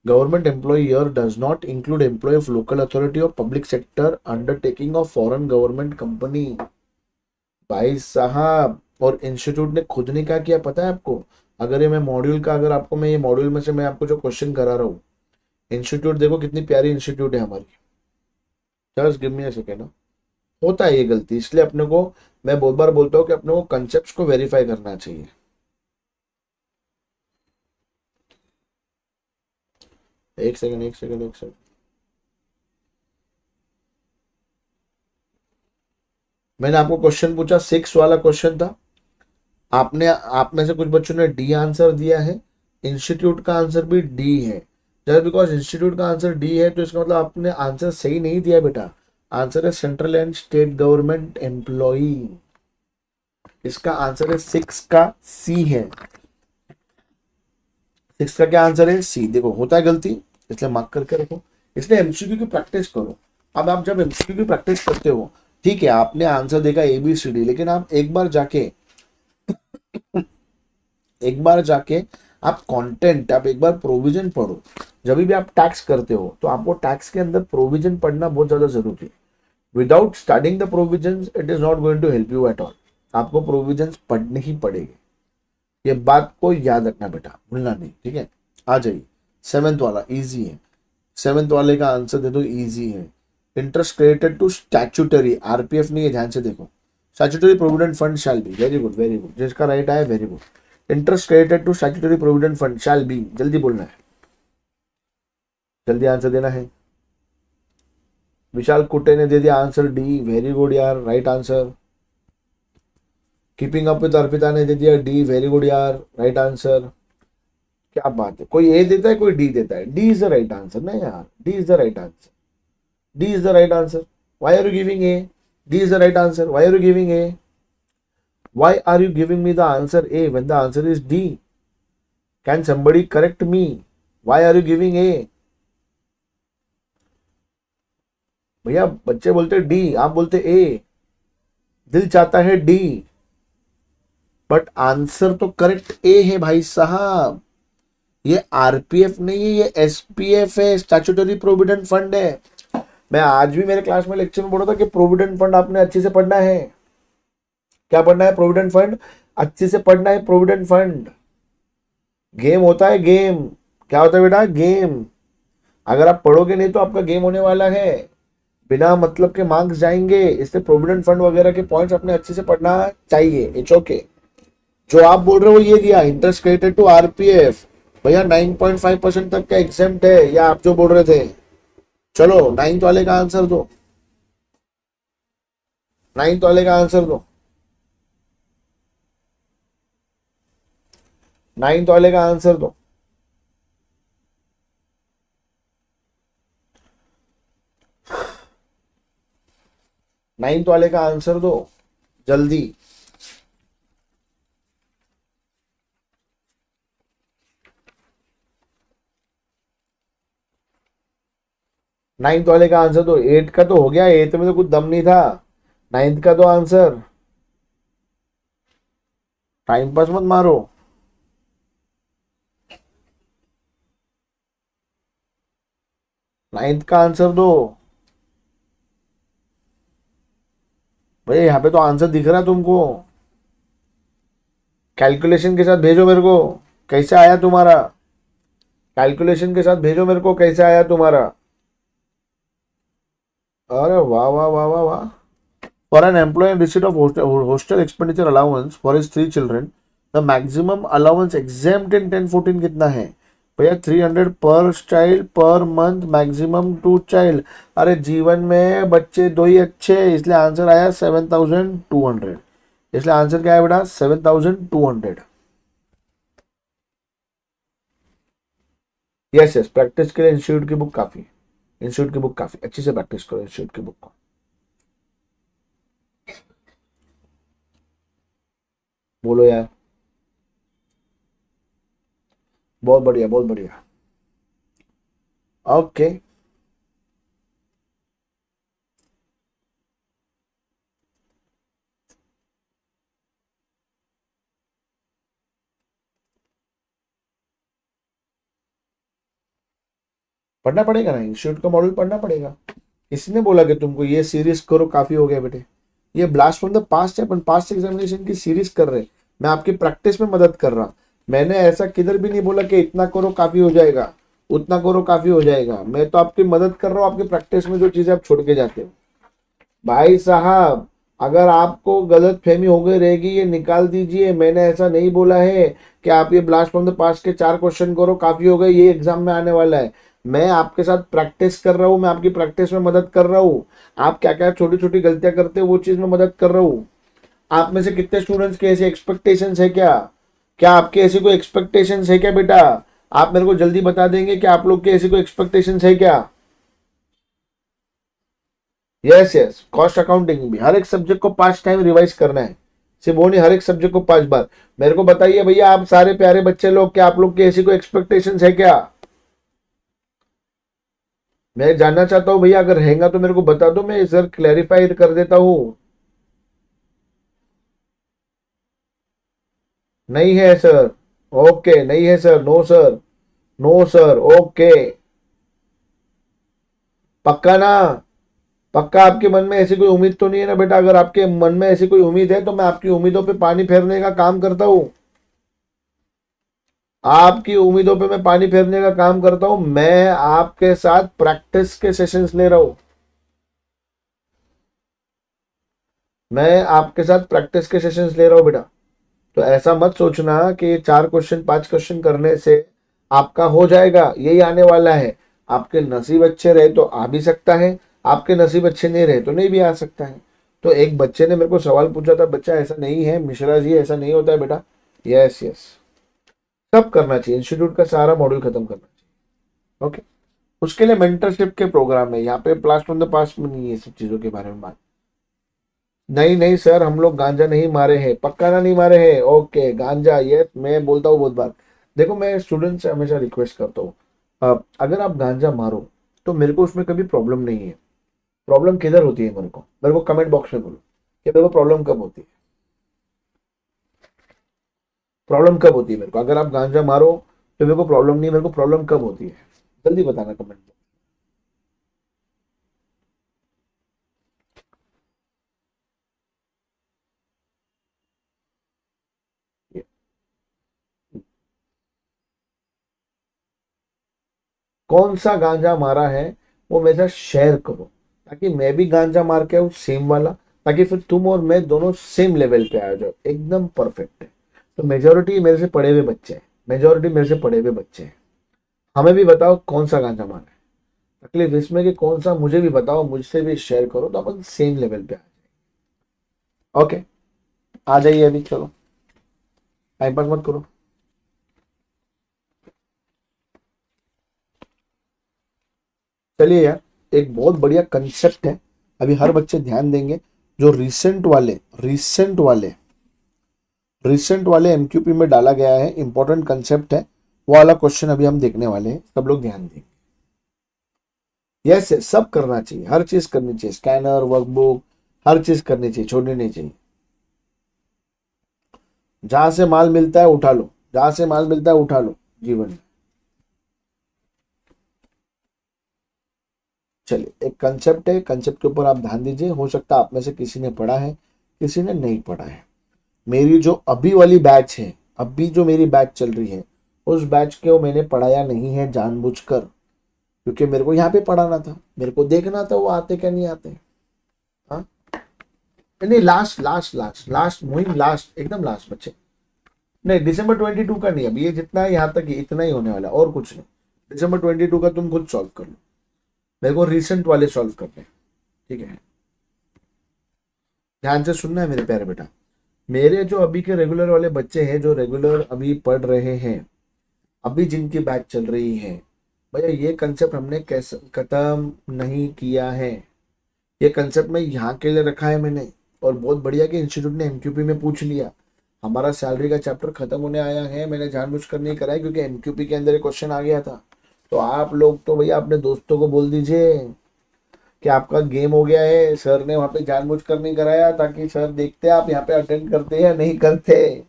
Government employee here does not include employee of local authority or public sector undertaking of foreign government company. भाई साहब, और institute ने खुद ने क्या किया पता है आपको? अगर ये मैं मॉड्यूल का, अगर आपको मैं ये मॉड्यूल में से मैं आपको जो क्वेश्चन करा रहा हूँ, इंस्टीट्यूट देखो कितनी प्यारी इंस्टीट्यूट है हमारी। Just give me a second. होता है ये गलती, इसलिए अपने को मैं बहुत बार बोलता हूँ कि अपने को कंसेप्ट को वेरीफाई करना चाहिए। एक सेकंड एक सेकंड एक सेकंड। मैंने आपको क्वेश्चन पूछा, सिक्स वाला क्वेश्चन था, आपने, आप में से कुछ बच्चों ने डी आंसर दिया है, इंस्टीट्यूट का आंसर भी डी है। जस्ट बिकॉज इंस्टीट्यूट का आंसर डी है तो इसका मतलब आपने आंसर सही नहीं दिया बेटा। आंसर है central and state government employee, इसका आंसर है सिक्स का सी है। सिक्स का क्या आंसर है? सी। देखो होता है गलती, इसलिए मार्क करके रखो, इसलिए एमसीक्यू की प्रैक्टिस करो। अब आप जब एमसीक्यू की प्रैक्टिस करते हो, ठीक है आपने आंसर देखा ए बी सी डी, लेकिन आप एक बार जाके आप कंटेंट, आप एक बार प्रोविजन पढ़ो। जब भी आप टैक्स करते हो तो आपको टैक्स के अंदर प्रोविजन पढ़ना बहुत ज्यादा जरूरी है। Without studying the provisions it is not going to help you at all. आपको प्रोविजंस पढ़ने ही पड़ेंगे, ये बात को याद रखना बेटा, भूलना नहीं, ठीक है। आ जाइए, सेवेंथ वाला इजी है, सेवेंथ वाले का आंसर दे दो, इजी है। Interest credited to statutory, RPF नहीं है, ध्यान से देखो, statutory provident fund shall be, very good very good, जिसका राइट आया very good. Interest credited to statutory provident fund shall be, जल्दी बोलना है, जल्दी आंसर देना है। विशाल कुटे ने दे दिया आंसर डी, वेरी गुड यार, right answer. Keeping up with Arpita ने दे दिया डी, वेरी गुड यार, राइट आंसर। क्या बात है, कोई ए देता है कोई डी देता है, D is the right answer ना यार, D is the right answer, D is the right answer. Why are you giving A? D is the right answer. Why are you giving A? Why are you giving me the answer A when the answer is D? Can somebody correct me? Why are you giving A? भैया बच्चे बोलते D, आप बोलते ए. दिल चाहता है D, but answer तो correct ए है भाई साहब. ये आरपीएफ नहीं है, ये एसपीएफ है, स्टैट्यूटरी प्रोविडेंट फंड है. मैं आज भी मेरे क्लास में लेक्चर में बोल रहा था कि प्रोविडेंट फंड आपने अच्छे से पढ़ना है. क्या पढ़ना है? प्रोविडेंट फंड अच्छे से पढ़ना है. प्रोविडेंट फंड गेम होता है, गेम. क्या होता है बेटा? गेम. अगर आप पढ़ोगे नहीं तो आपका गेम होने वाला है, बिना मतलब के मार्क्स जाएंगे. इसलिए प्रोविडेंट फंड वगैरह के पॉइंट्स अपने अच्छे से पढ़ना चाहिए. It's okay. जो आप बोल रहे हो ये दिया, इंटरेस्ट क्रेडिटेड टू आरपीएफ, भैया 9.5% तक का एग्जेम्प्ट है, या आप जो बोल रहे थे. चलो 9th वाले का आंसर दो, 9th वाले का आंसर दो, 9th वाले का आंसर दो. नाइन्थ वाले का आंसर दो जल्दी. नाइन्थ वाले का आंसर दो. 8 का तो हो गया, 8 में तो कुछ दम नहीं था. 9th का दो आंसर. टाइम पास मत मारो. नाइन्थ का आंसर दो भाई. यहाँ पे तो आंसर दिख रहा है तुमको. कैलकुलेशन के साथ भेजो मेरे को कैसे आया तुम्हारा. कैलकुलेशन के साथ भेजो मेरे को कैसे आया तुम्हारा. अरे वाह वाह वाह वाह वाह. For an employ in receipt of hostel expenditure allowance for his 3 children, the maximum allowance exempt in 10-14 कितना है भैया? 300 पर child per month, maximum 2 child. अरे जीवन में बच्चे 2 ही अच्छे, इसलिए आंसर आया 7200. इसलिए आंसर क्या है बेटा? 7200. Yes yes. प्रैक्टिस के लिए इंस्टीट्यूट की बुक काफी, इंस्टीट्यूट की बुक काफी. अच्छी से प्रैक्टिस करो इंस्टीट्यूट की बुक को. बोलो यार. बहुत बढ़िया, बहुत बढ़िया. ओके. पढ़ना पड़ेगा ना, इंस्टीट्यूट का मॉडल पढ़ना पड़ेगा. किसने बोला कि तुमको ये सीरीज करो काफी हो गया बेटे? ये ब्लास्ट फ्रॉम द पास्ट है, अपन पास्ट एग्जामिनेशन की सीरीज कर रहे. मैं आपकी प्रैक्टिस में मदद कर रहा. मैंने ऐसा किधर भी नहीं बोला कि इतना करो काफी हो जाएगा, उतना करो काफी हो जाएगा. मैं तो आपकी मदद कर रहा हूँ आपकी प्रैक्टिस में, जो चीजें आप छोड़ के जाते हो. भाई साहब अगर आपको गलत फहमी हो गई रहेगी ये निकाल दीजिए. मैंने ऐसा नहीं बोला है कि आप ये ब्लास्ट फ्रॉम द पास्ट के 4 क्वेश्चन करो काफी हो गए, ये एग्जाम में आने वाला है. मैं आपके साथ प्रैक्टिस कर रहा हूँ, मैं आपकी प्रैक्टिस में मदद कर रहा हूँ. आप क्या क्या छोटी छोटी गलतियां करते हो वो चीज में मदद कर रहा हूँ. आप में से कितने स्टूडेंट्स के ऐसे एक्सपेक्टेशंस है क्या? क्या आपके ऐसी कोई एक्सपेक्टेशंस है क्या बेटा? आप मेरे को जल्दी बता देंगे कि आप लोग के ऐसी कोई एक्सपेक्टेशंस है क्या? Yes yes. कॉस्ट अकाउंटिंग भी हर एक सब्जेक्ट को 5 टाइम रिवाइज करना है. सिर्फ वो नहीं, हर एक सब्जेक्ट को 5 बार. मेरे को बताइए भैया आप सारे प्यारे बच्चे लोग, क्या आप लोग की ऐसी कोई एक्सपेक्टेशंस है क्या? मैं जानना चाहता हूं भैया. अगर रहेगा तो मेरे को बता दो, मैं सर क्लैरिफाई कर देता हूं. नहीं है सर. ओके नहीं है sir. No sir, no sir. Okay पक्का ना? पक्का आपके मन में ऐसी कोई उम्मीद तो नहीं है ना बेटा? अगर आपके मन में ऐसी कोई उम्मीद है तो मैं आपकी उम्मीदों पे पानी फेरने का काम करता हूं. आपकी उम्मीदों पे मैं पानी फेरने का काम करता हूं. मैं आपके साथ प्रैक्टिस के सेशंस ले रहा हूं. मैं आपके साथ प्रैक्टिस के सेशंस ले रहा हूं बेटा. तो ऐसा मत सोचना कि 4 क्वेश्चन 5 क्वेश्चन करने से आपका हो जाएगा. यही आने वाला है. आपके नसीब अच्छे रहे तो आ भी सकता है, आपके नसीब अच्छे नहीं रहे तो नहीं भी आ सकता है. तो एक बच्चे ने मेरे को सवाल पूछा था, बच्चा ऐसा नहीं है मिश्रा जी, ऐसा नहीं होता है बेटा. Yes yes. सब करना चाहिए, इंस्टीट्यूट का सारा मॉड्यूल खत्म करना चाहिए। ओके, उसके लिए मेंटरशिप के प्रोग्राम है, यहाँ पे ब्लास्ट फ्रॉम द पास्ट में नहीं है सब चीजों के बारे में बात। नहीं नहीं सर, हम लोग गांजा नहीं मारे हैं, पक्का ना नहीं मारे हैं। ओके, गांजा ये मैं बोलता हूँ बहुत बार। देखो, मैं स्टूडेंट से हमेशा रिक्वेस्ट करता हूँ, अगर आप गांजा मारो तो मेरे को उसमें कभी प्रॉब्लम नहीं है। प्रॉब्लम किधर होती है मेरे को कमेंट बॉक्स में बोलो कि मेरे को प्रॉब्लम कब होती है। प्रॉब्लम कब होती है मेरे को, अगर आप गांजा मारो तो मेरे को प्रॉब्लम नहीं, मेरे को प्रॉब्लम कब होती है, जल्दी बताना कमेंट में। कौन सा गांजा मारा है वो मेरे साथ शेयर करो, ताकि मैं भी गांजा मार के आऊँ सेम वाला, ताकि फिर तुम और मैं दोनों सेम लेवल पे आ जाओ, एकदम परफेक्ट है। तो मेजोरिटी मेरे से पढ़े हुए बच्चे हैं, मेजोरिटी मेरे से पढ़े हुए बच्चे हैं। हमें भी बताओ कौन सा गांजा मारा है, तकलीफ इसमें कि कौन सा, मुझे भी बताओ, मुझसे भी शेयर करो, तो अपन सेम लेवल पे आ जाए। ओके, आ जाइए अभी, चलो टाइम पास मत करो। चलिए यार, एक बहुत बढ़िया कंसेप्ट है, अभी हर बच्चे ध्यान देंगे। जो रिसेंट वाले एमक्यूपी में डाला गया है, इंपॉर्टेंट कंसेप्ट है, वो वाला क्वेश्चन अभी हम देखने वाले हैं, सब लोग ध्यान देंगे। यस यस, सब करना चाहिए, हर चीज करनी चाहिए, स्कैनर, वर्कबुक, हर चीज करनी चाहिए, छोड़नी नहीं चाहिए। जहां से माल मिलता है उठा लो, जहां से माल मिलता है उठा लो जीवन में। चलिए, एक कंसेप्ट है, कंसेप्ट के ऊपर आप ध्यान दीजिए। हो सकता है आप में से किसी ने पढ़ा है, किसी ने नहीं पढ़ा है। मेरी जो अभी वाली बैच है, अभी जो मेरी बैच चल रही है, उस बैच को मैंने पढ़ाया नहीं है जानबूझकर, क्योंकि मेरे को यहाँ पे पढ़ाना था, मेरे को देखना था वो आते क्या नहीं आते। हाँ, नहीं, लास्ट लास्ट लास्ट लास्ट मुहिम, लास्ट एकदम लास्ट बच्चे। नहीं, दिसंबर 22 का नहीं, अभी ये जितना है यहाँ तक ही, इतना ही होने वाला, और कुछ नहीं। दिसंबर 22 का तुम खुद सॉल्व कर लो, मेरे को रिसेंट वाले सॉल्व करने हैं, ठीक है। ध्यान से सुनना है मेरे प्यारे बेटा। मेरे जो अभी के रेगुलर वाले बच्चे हैं, जो रेगुलर अभी पढ़ रहे हैं, अभी जिनकी बैच चल रही है, भैया ये कंसेप्ट हमने कैसे खत्म नहीं किया है। ये कंसेप्ट मैं यहाँ के लिए रखा है मैंने, और बहुत बढ़िया कि इंस्टीट्यूट ने एमक्यूपी में पूछ लिया। हमारा सैलरी का चैप्टर खत्म होने आया है, मैंने जानबूझकर नहीं कराया क्योंकि एमक्यूपी के अंदर एक क्वेश्चन आ गया था। तो आप लोग तो भैया अपने दोस्तों को बोल दीजिए कि आपका गेम हो गया है, सर ने वहां पे जानबूझकर नहीं कराया, ताकि सर देखते आप यहाँ पे अटेंड करते या नहीं करते।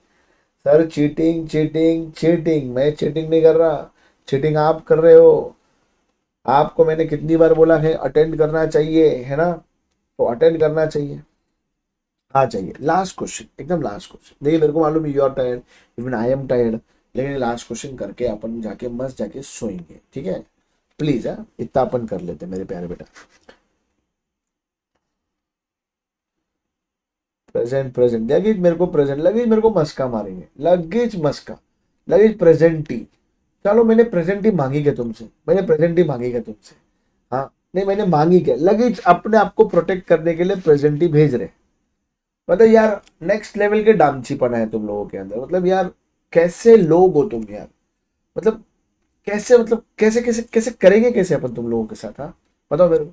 सर चीटिंग चीटिंग चीटिंग, मैं चीटिंग नहीं कर रहा, चीटिंग आप कर रहे हो। आपको मैंने कितनी बार बोला है अटेंड करना चाहिए, है ना, तो अटेंड करना चाहिए। आ जाइए, लास्ट क्वेश्चन, एकदम लास्ट क्वेश्चन। देखिए, मेरे को मालूम है you are tired, even I am tired, लेकिन लास्ट क्वेश्चन करके अपन जाके मस्त जाके सोएंगे, ठीक है। प्लीज, है इतना अपन कर लेते हैं मेरे प्यारे बेटा। प्रेजेंट प्रेजेंट, लगेज मेरे को प्रेजेंट, लगेज मेरे को मस्का मारेंगे, लगेज मस्का, लगेज प्रेजेंट ही। चलो, मैंने प्रेजेंट ही मांगी क्या तुमसे, मैंने प्रेजेंट ही मांगी क्या तुमसे। हाँ, नहीं मैंने मांगी क्या, लगेज अपने आप को प्रोटेक्ट करने के लिए प्रेजेंट ही भेज रहे। मतलब यार, नेक्स्ट लेवल के डामचीपना है तुम लोगों के अंदर, मतलब यार कैसे लोग हो तुम यार, मतलब कैसे, मतलब कैसे कैसे कैसे करेंगे कैसे अपन तुम लोगों के साथ, हाँ बताओ मेरे को।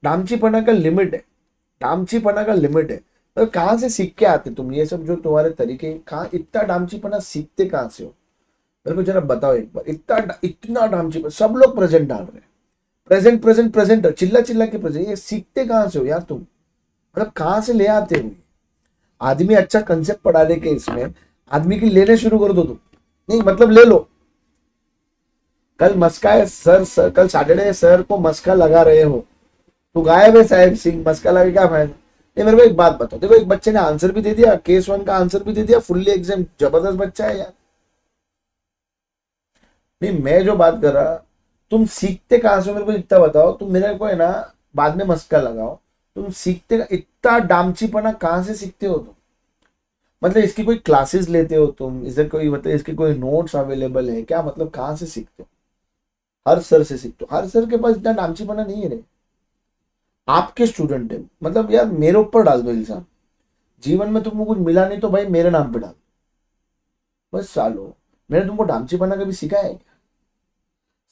डामचीपना का लिमिट है, डामचीपना का लिमिट है। मतलब कहाँ से सीख के आते तुम ये सब, जो तुम्हारे तरीके, कहाँ इतना डामचीपना सीखते कहाँ से हो, मेरे को जरा बताओ एक बार। इतना इतना डामचीपना, सब लोग प्रेजेंट डाल रहे हैं, प्रेजेंट प्रेजेंट प्रेजेंट, चिल्ला चिल्ला के प्रेजेंट, ये सीखते कहाँ से हो यार तुम, मतलब कहाँ से ले आते हो। आदमी अच्छा कंसेप्ट पढ़ाने के इसमें आदमी की लेने शुरू कर दो तुम, नहीं मतलब ले लो। कल मस्का है सर, कल सैटरडे सर को मस्का लगा रहे हो, तो गायब है साहिब सिंह, मस्का लगा क्या फायदा। नहीं, मेरे को एक बात बताओ, देखो एक बच्चे ने आंसर भी दे दिया, केस 1 का आंसर भी दे दिया, फुल्ली एग्जाम, जबरदस्त बच्चा है यार। नहीं, मैं जो बात कर रहा, तुम सीखते कहां से हो मेरे को इतना बताओ, तुम मेरे को है ना बाद में मस्का लगाओ, तुम सीखते इतना डामचीपना कहां से सीखते हो तुम, मतलब इसकी कोई क्लासेस लेते हो तुम, इधर कोई मतलब इसके कोई नोट्स अवेलेबल है क्या, मतलब कहां से सीखते हो। हर सर से सीखते हो, हर सर के पास इतना डामचीपना नहीं है रे। आपके स्टूडेंट है, मतलब यार मेरे ऊपर डाल दो इल्जाम, जीवन में तुमको कुछ मिला नहीं तो भाई मेरे नाम पे डाल, बस सालो। मैंने तुमको डामची पढ़ना कभी सिखाया है क्या?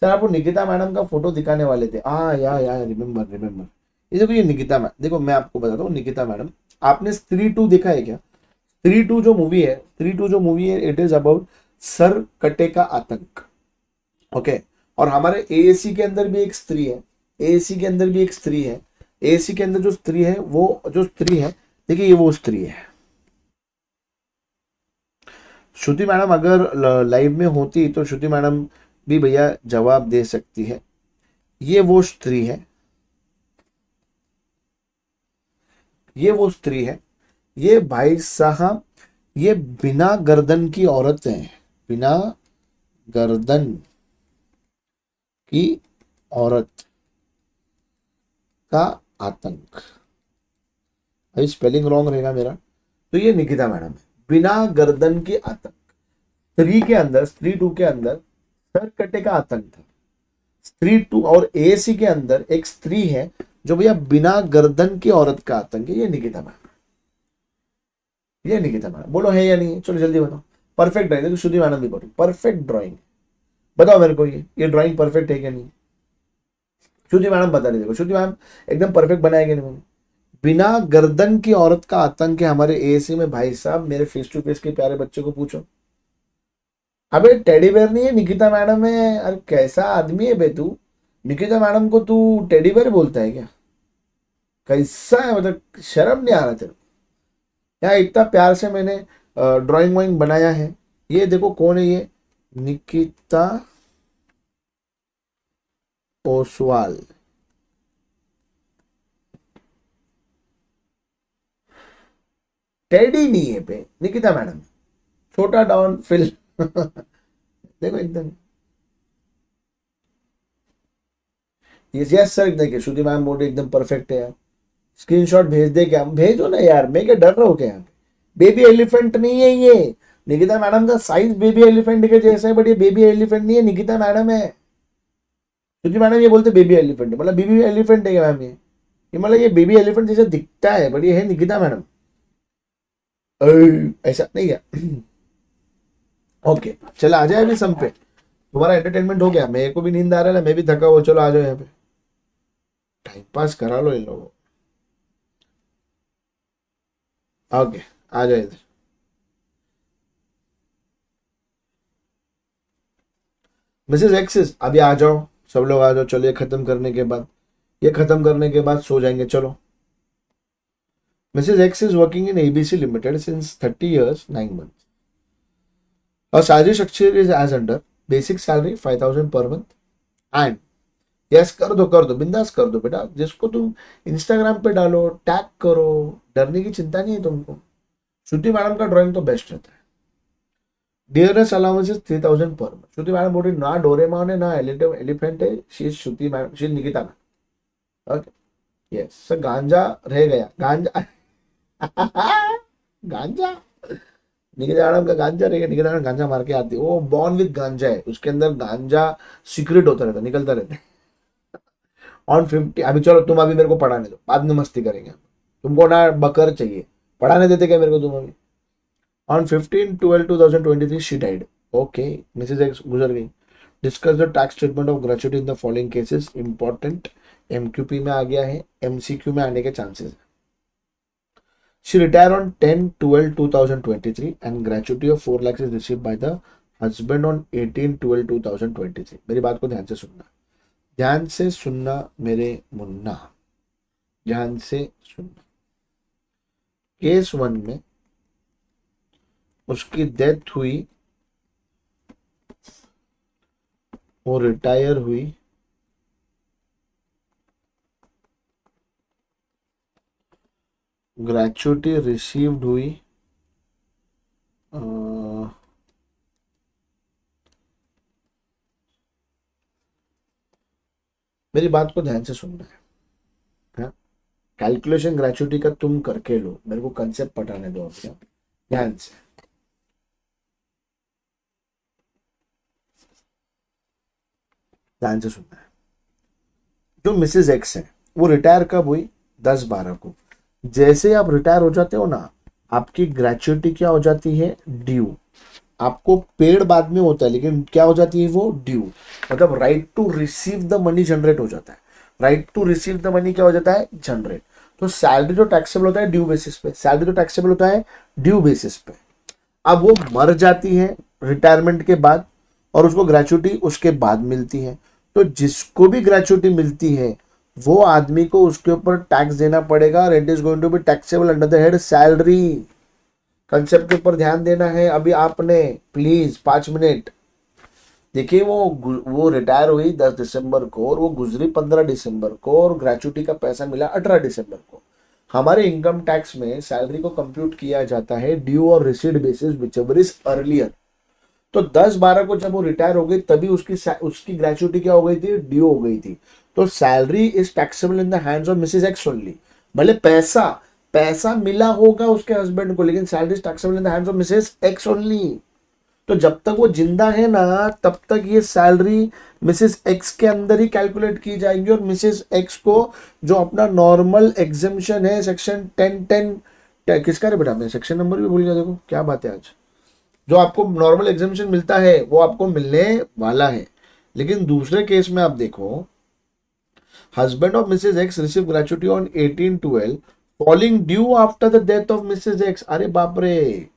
सर आपको निकिता मैडम का फोटो दिखाने वाले थे। हाँ या रिमेम्बर रिमेम्बर। ये देखो ये निकिता मैडम, देखो मैं आपको बताता हूँ निकिता मैडम, आपने स्त्री 2 देखा है क्या? स्त्री 2 जो मूवी है, स्त्री 2 जो मूवी है, इट इज अबाउट सर कटे का आतंक। ओके, और हमारे एएसी के अंदर भी एक स्त्री है, एएसी के अंदर भी एक स्त्री है, एएसी के अंदर जो स्त्री है, वो जो स्त्री है, देखिए ये वो स्त्री है। श्रुति मैडम अगर लाइव में होती तो श्रुति मैडम भी भैया जवाब दे सकती है। ये वो स्त्री है, ये वो स्त्री है। ये भाई साहब ये बिना गर्दन की औरत है, बिना गर्दन की औरत का आतंक। अभी स्पेलिंग रॉन्ग रहेगा मेरा, तो ये निकिता मैडम है, बिना गर्दन की आतंक। स्त्री के अंदर, स्त्री 2 के अंदर सर कटे का आतंक था। स्त्री 2 और एसी के अंदर एक स्त्री है जो भैया बिना गर्दन की औरत का आतंक है, ये निकिता मैडम, ये निकिता मैडम। बोलो है या नहीं है? चलो जल्दी बताओ। परफेक्ट ड्राइंग, देखो श्रुति मैडम भी बोलो परफेक्ट ड्राइंग। बताओ मेरे को ये ड्राइंग परफेक्ट है क्या नहीं? श्रुति मैडम बता रही, देखो श्रुति मैडम एकदम परफेक्ट बनाया नहीं मैंने। बिना गर्दन की औरत का आतंक है हमारे एएसी में। भाई साहब मेरे फेस टू फेस के प्यारे बच्चे को पूछो। अबे टेडी बेयर नहीं है, निकिता मैडम है। अरे कैसा आदमी है बे तू? निकिता मैडम को तू टेडी बेयर बोलता है क्या? कैसा है, मतलब शर्म नहीं आ रहा तेरे? यार इतना प्यार से मैंने ड्राइंग वाइंग बनाया है। ये देखो कौन है ये, निकिता ओसवाल। टेडी नहीं है पे, निकिता मैडम, छोटा डॉन फिल देखो एकदम। यस सर, देखिए श्रुति मैम बोल रही एकदम परफेक्ट है यार। स्क्रीनशॉट भेज दे क्या? भेजो ना यार, मैं क्या डर रहा हूँ क्या? यहाँ पे बेबी एलिफेंट नहीं है ये। निकिता मैडम का साइज बेबी एलिफेंट के जैसा है, बट ये बेबी एलिफेंट नहीं है, निकिता मैडम है। श्रुति मैडम ये बोलते बेबी एलिफेंट है, मतलब बेबी एलिफेंट है क्या मैम? ये मतलब ये बेबी एलिफेंट जैसा दिखता है, बट ये है निकिता मैडम। ऐसा नहीं है। ओके चलो आ जाए अभी सम पे। तुम्हारा एंटरटेनमेंट हो गया, मेरे को भी नींद आ रहा है, मैं भी थका हुआ। चलो आ जाओ यहाँ पे, टाइम पास करा लो इन लोगों। ओके आ जाओ इधर। मिसेज एक्सिस अभी आ जाओ, सब लोग आ जाओ। चलो ये खत्म करने के बाद, ये खत्म करने के बाद सो जाएंगे। चलो missus X is working in ABC limited since 30 years 9 months. Her salary structure is as under: basic salary 5,000 per month and yes कर दो बिंदास कर दो बेटा। जिसको तुम इंस्टाग्राम पे डालो, टैग करो, डरने की चिंता नहीं है तुमको। श्रुति मैडम का ड्राइंग तो बेस्ट रहता है। Dearness allowance is 3,000 per month. Shruti madam बोल रही ना डोरेमोन है ना एलिफेंट है, she is Shruti madam, she is Nikita madam. Okay yes sir. गांजा रह गया, गांजा गांजा निकिता मैडम का गांजा रह गया। निकिता मैडम गांजा मार के आती है, वो बॉर्न विद गांजा है, उसके अंदर गांजा सीक्रेट होता रहता, निकलता रहता है। ऑन 50 अभी चलो तुम अभी मेरे को पढ़ाने दो, बाद में मस्ती करेंगे। तुमको ना बकर चाहिए, पढ़ाने देते क्या मेरे को तुम अभी? On 15/12/2023 she died. Okay Mrs X गुजर गई। Discuss the tax treatment of gratuity in the following cases. Important, MQP में आ गया है, एमसीक्यू में आने के चांसेस है। She retired on 10/12/2023 and gratuity of 4 lakhs is received by the husband on 18/12/2023। मेरी बात को ध्यान से सुनना, ध्यान से सुनना मेरे मुन्ना, ध्यान से सुनना। केस 1 में उसकी डेथ हुई, वो रिटायर हुई, ग्रेचुइटी रिसीव्ड हुई, मेरी बात को ध्यान से सुनना है। कैलकुलेशन ग्रेचुइटी का तुम करके लो, मेरे को कंसेप्ट पढ़ाने दो आपसे ध्यान से। ध्यान से सुनना है। जो मिसेज एक्स है वो रिटायर कब हुई? 10/12 को। जैसे आप रिटायर हो जाते हो ना, आपकी ग्रेचुइटी क्या हो जाती है? ड्यू। आपको पेड बाद में होता है, लेकिन क्या हो जाती है वो ड्यू, मतलब right to receive the money generate हो जाता है। Right to receive the money क्या हो जाता है, जनरेट। तो सैलरी जो टैक्सेबल होता है ड्यू बेसिस पे, सैलरी जो टैक्सेबल होता है ड्यू बेसिस पे। अब वो मर जाती है रिटायरमेंट के बाद और उसको ग्रेचुटी उसके बाद मिलती है। तो जिसको भी ग्रेचुटी मिलती है वो आदमी को उसके ऊपर टैक्स देना पड़ेगा, और it is going to be taxable under the head salary. Concept के ऊपर ध्यान देना है। अभी आपने प्लीज 5 मिनट देखिए, वो रिटायर हुई 10 दिसंबर को और वो गुजरी 15 दिसंबर को, और ग्रेचुटी का पैसा मिला 18 दिसंबर को। हमारे इनकम टैक्स में सैलरी को कंप्यूट किया जाता है ड्यू और recede basis whichever is earlier. तो 10/12 को जब वो रिटायर हो गई तभी उसकी ग्रेचुटी क्या हो गई थी, ड्यू हो गई थी। तो salary is taxable in the hands of Mrs x only. भले पैसा पैसा मिला होगा उसके हस्बैंड को, लेकिन salary is taxable in the hands of Mrs x only. तो जब तक वो जिंदा है ना तब तक ये सैलरी मिसेस एक्स के अंदर ही कैलकुलेट की जाएगी, और मिसेस एक्स को जो अपना नॉर्मल एग्जेम्पशन है सेक्शन 1010 किसका है बेटा, मैं सेक्शन नंबर भी भूल गया, देखो क्या बात है आज। जो आपको नॉर्मल एग्जेम्पशन मिलता है वो आपको मिलने वाला है। लेकिन दूसरे केस में आप देखो, husband of Mrs x receive gratuity on 18/12 falling due after the death of Mrs x. अरे बाप रे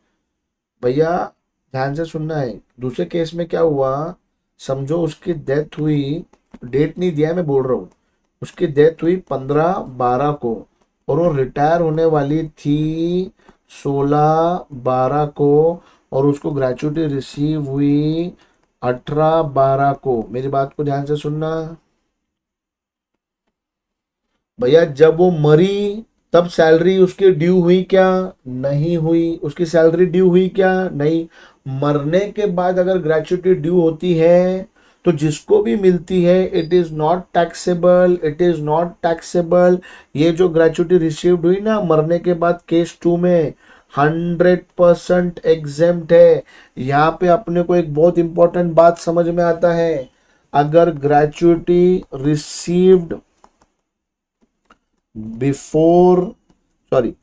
भैया, ध्यान से सुनना है। दूसरे केस में क्या हुआ, समझो उसकी डेथ हुई, डेट नहीं दिया है मैं बोल रहा हूँ, उसकी डेथ हुई 15/12 को और वो रिटायर होने वाली थी 16/12 को, और उसको ग्रेचुटी रिसीव हुई 18/12 को। मेरी बात को ध्यान से सुनना भैया, जब वो मरी तब सैलरी उसकी ड्यू हुई क्या, नहीं हुई। उसकी सैलरी ड्यू हुई क्या, नहीं। मरने के बाद अगर ग्रेचुटी ड्यू होती है तो जिसको भी मिलती है it is not taxable, it is not taxable. ये जो ग्रेचुटी रिसीव्ड हुई ना मरने के बाद केस 2 में 100% एग्जेम्प्ट है। यहाँ पे अपने को एक बहुत इंपॉर्टेंट बात समझ में आता है, अगर gratuity received before sorry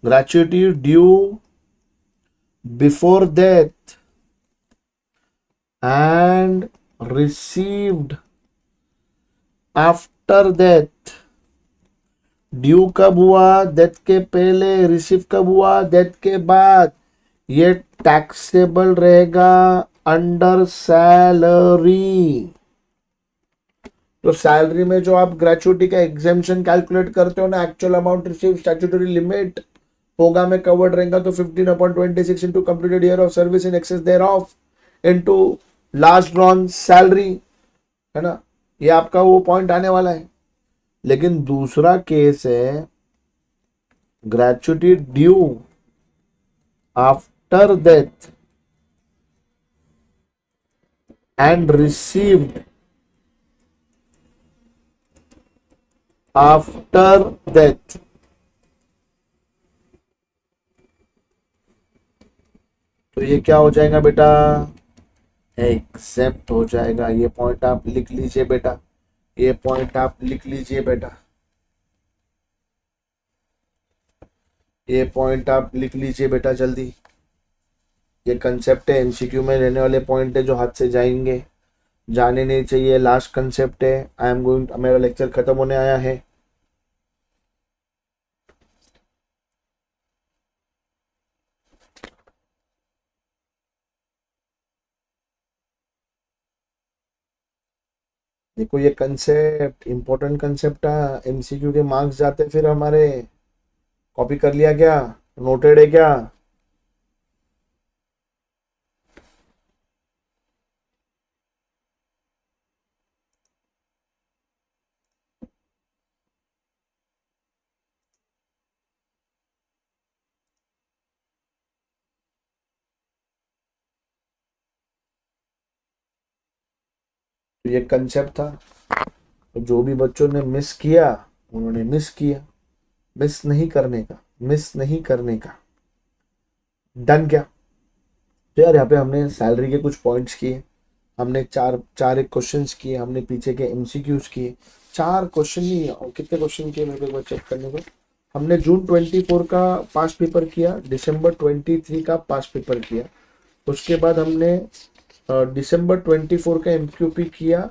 gratuity due before death and received after death। Due कब हुआ, डेथ के पहले, रिसीव कब हुआ, डेथ के बाद, ये टैक्सेबल रहेगा अंडर सैलरी। तो सैलरी में जो आप ग्रेचुटी का एग्जेम्पशन कैलकुलेट करते हो ना, actual amount receive statutory limit होगा में कवर्ड रहेगा, तो 15/26 into completed year of service in excess there of into last drawn salary, है ना। ये आपका वो पॉइंट आने वाला है। लेकिन दूसरा केस है gratuity due after death and received after death. तो ये क्या हो जाएगा बेटा, एक्सेप्ट हो जाएगा। ये पॉइंट आप लिख लीजिए बेटा, ये पॉइंट आप लिख लीजिए बेटा, ये पॉइंट आप लिख लीजिए बेटा जल्दी। ये कंसेप्ट है, एमसीक्यू में रहने वाले पॉइंट है जो हाथ से जाएंगे, जाने नहीं चाहिए। लास्ट कंसेप्ट है। आई एम गोइंग, मेरा लेक्चर खत्म होने आया है। देखो ये कंसेप्ट इंपॉर्टेंट कंसेप्ट है, एमसीक्यू के मार्क्स जाते फिर हमारे। कॉपी कर लिया क्या, नोटेड है क्या? तो ये कंसेप्ट था। तो जो भी बच्चों ने मिस किया उन्होंने मिस किया, मिस नहीं करने का, मिस नहीं करने का। डन क्या? तो यार यहाँ पे हमने सैलरी के कुछ पॉइंट्स किए, हमने चार एक क्वेश्चंस किए, हमने पीछे के एमसीक्यूज किए। 4 क्वेश्चन नहीं, और कितने क्वेश्चन किए मेरे को एक बार चेक करने को। हमने जून 24 का पास्ट पेपर किया, दिसंबर 23 का पास्ट पेपर किया, उसके बाद हमने दिसंबर 24 का एमक्यूपी किया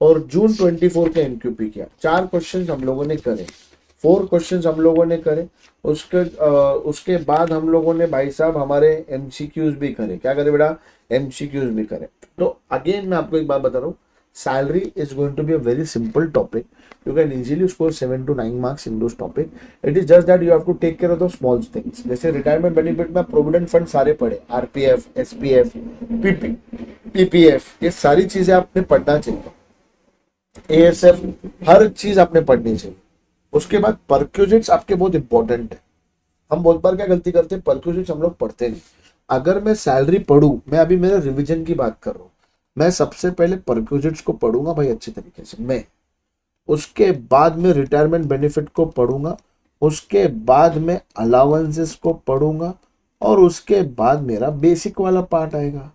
और जून 24 का एमक्यूपी किया। 4 क्वेश्चंस हम लोगों ने करे, 4 क्वेश्चंस हम लोगों ने करे। उसके बाद हम लोगों ने भाई साहब हमारे एमसीक्यूज भी करे। क्या करे बेटा? एमसीक्यूज भी करे। तो अगेन मैं आपको एक बात बता रहा हूँ, salary is going to be a very simple topic, you can easily score 7 to 9 marks in those topic. It is just that you have to take care of the small things. जैसे retirement benefit में provident fund सारे पढ़े, RPF, SPF, PPF, ये सारी चीजें आपने पढ़ना चाहिए। एएसएफ, हर चीज आपने पढ़नी चाहिए। उसके बाद परक्यूजिट्स आपके बहुत इंपॉर्टेंट है। हम बहुत बार क्या गलती करते हैं, परक्यूजिट्स हम लोग पढ़ते नहीं। अगर मैं सैलरी पढ़ूं, मैं अभी मेरे रिवीजन की बात कर रहा हूं, मैं सबसे पहले परक्यूजिट्स को पढ़ूंगा भाई अच्छे तरीके से मैं, उसके बाद में रिटायरमेंट बेनिफिट को पढ़ूंगा, उसके बाद में अलाउंसेस को पढ़ूंगा और उसके बाद मेरा बेसिक वाला पार्ट आएगा।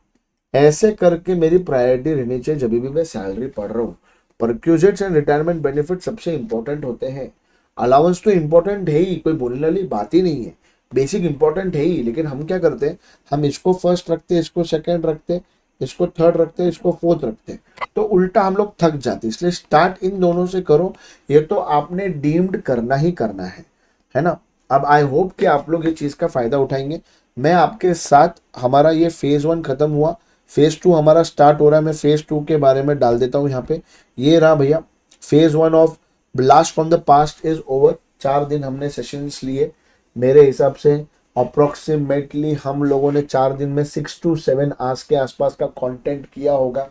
ऐसे करके मेरी प्रायोरिटी रहनी चाहिए जब भी मैं सैलरी पढ़ रहा हूँ। परक्यूजिट्स एंड रिटायरमेंट बेनिफिट सबसे इंपॉर्टेंट होते हैं। अलाउंस तो इंपॉर्टेंट है ही, कोई बोलने वाली बात ही नहीं है, बेसिक इंपॉर्टेंट है ही। लेकिन हम क्या करते हैं, हम इसको फर्स्ट रखते हैं, इसको सेकंड रखते हैं, इसको थर्ड रखते हैं, इसको फोर्थ रखते हैं, तो उल्टा हम लोग थक जाते हैं। इसलिए स्टार्ट इन दोनों से करो, ये तो आपने डीम्ड करना ही करना है ना। अब आई होप कि आप लोग ये चीज़ का फायदा उठाएंगे। मैं आपके साथ, हमारा ये फेज 1 खत्म हुआ, फेज 2 हमारा स्टार्ट हो रहा है। मैं फेज 2 के बारे में डाल देता हूँ यहाँ पे। ये रहा भैया, phase 1 of blast from the past is over. 4 दिन हमने सेशंस लिए। मेरे हिसाब से अप्रोक्सीमेटली हम लोगों ने 4 दिन में 6 to 7 आवर्स के आसपास का कंटेंट किया होगा।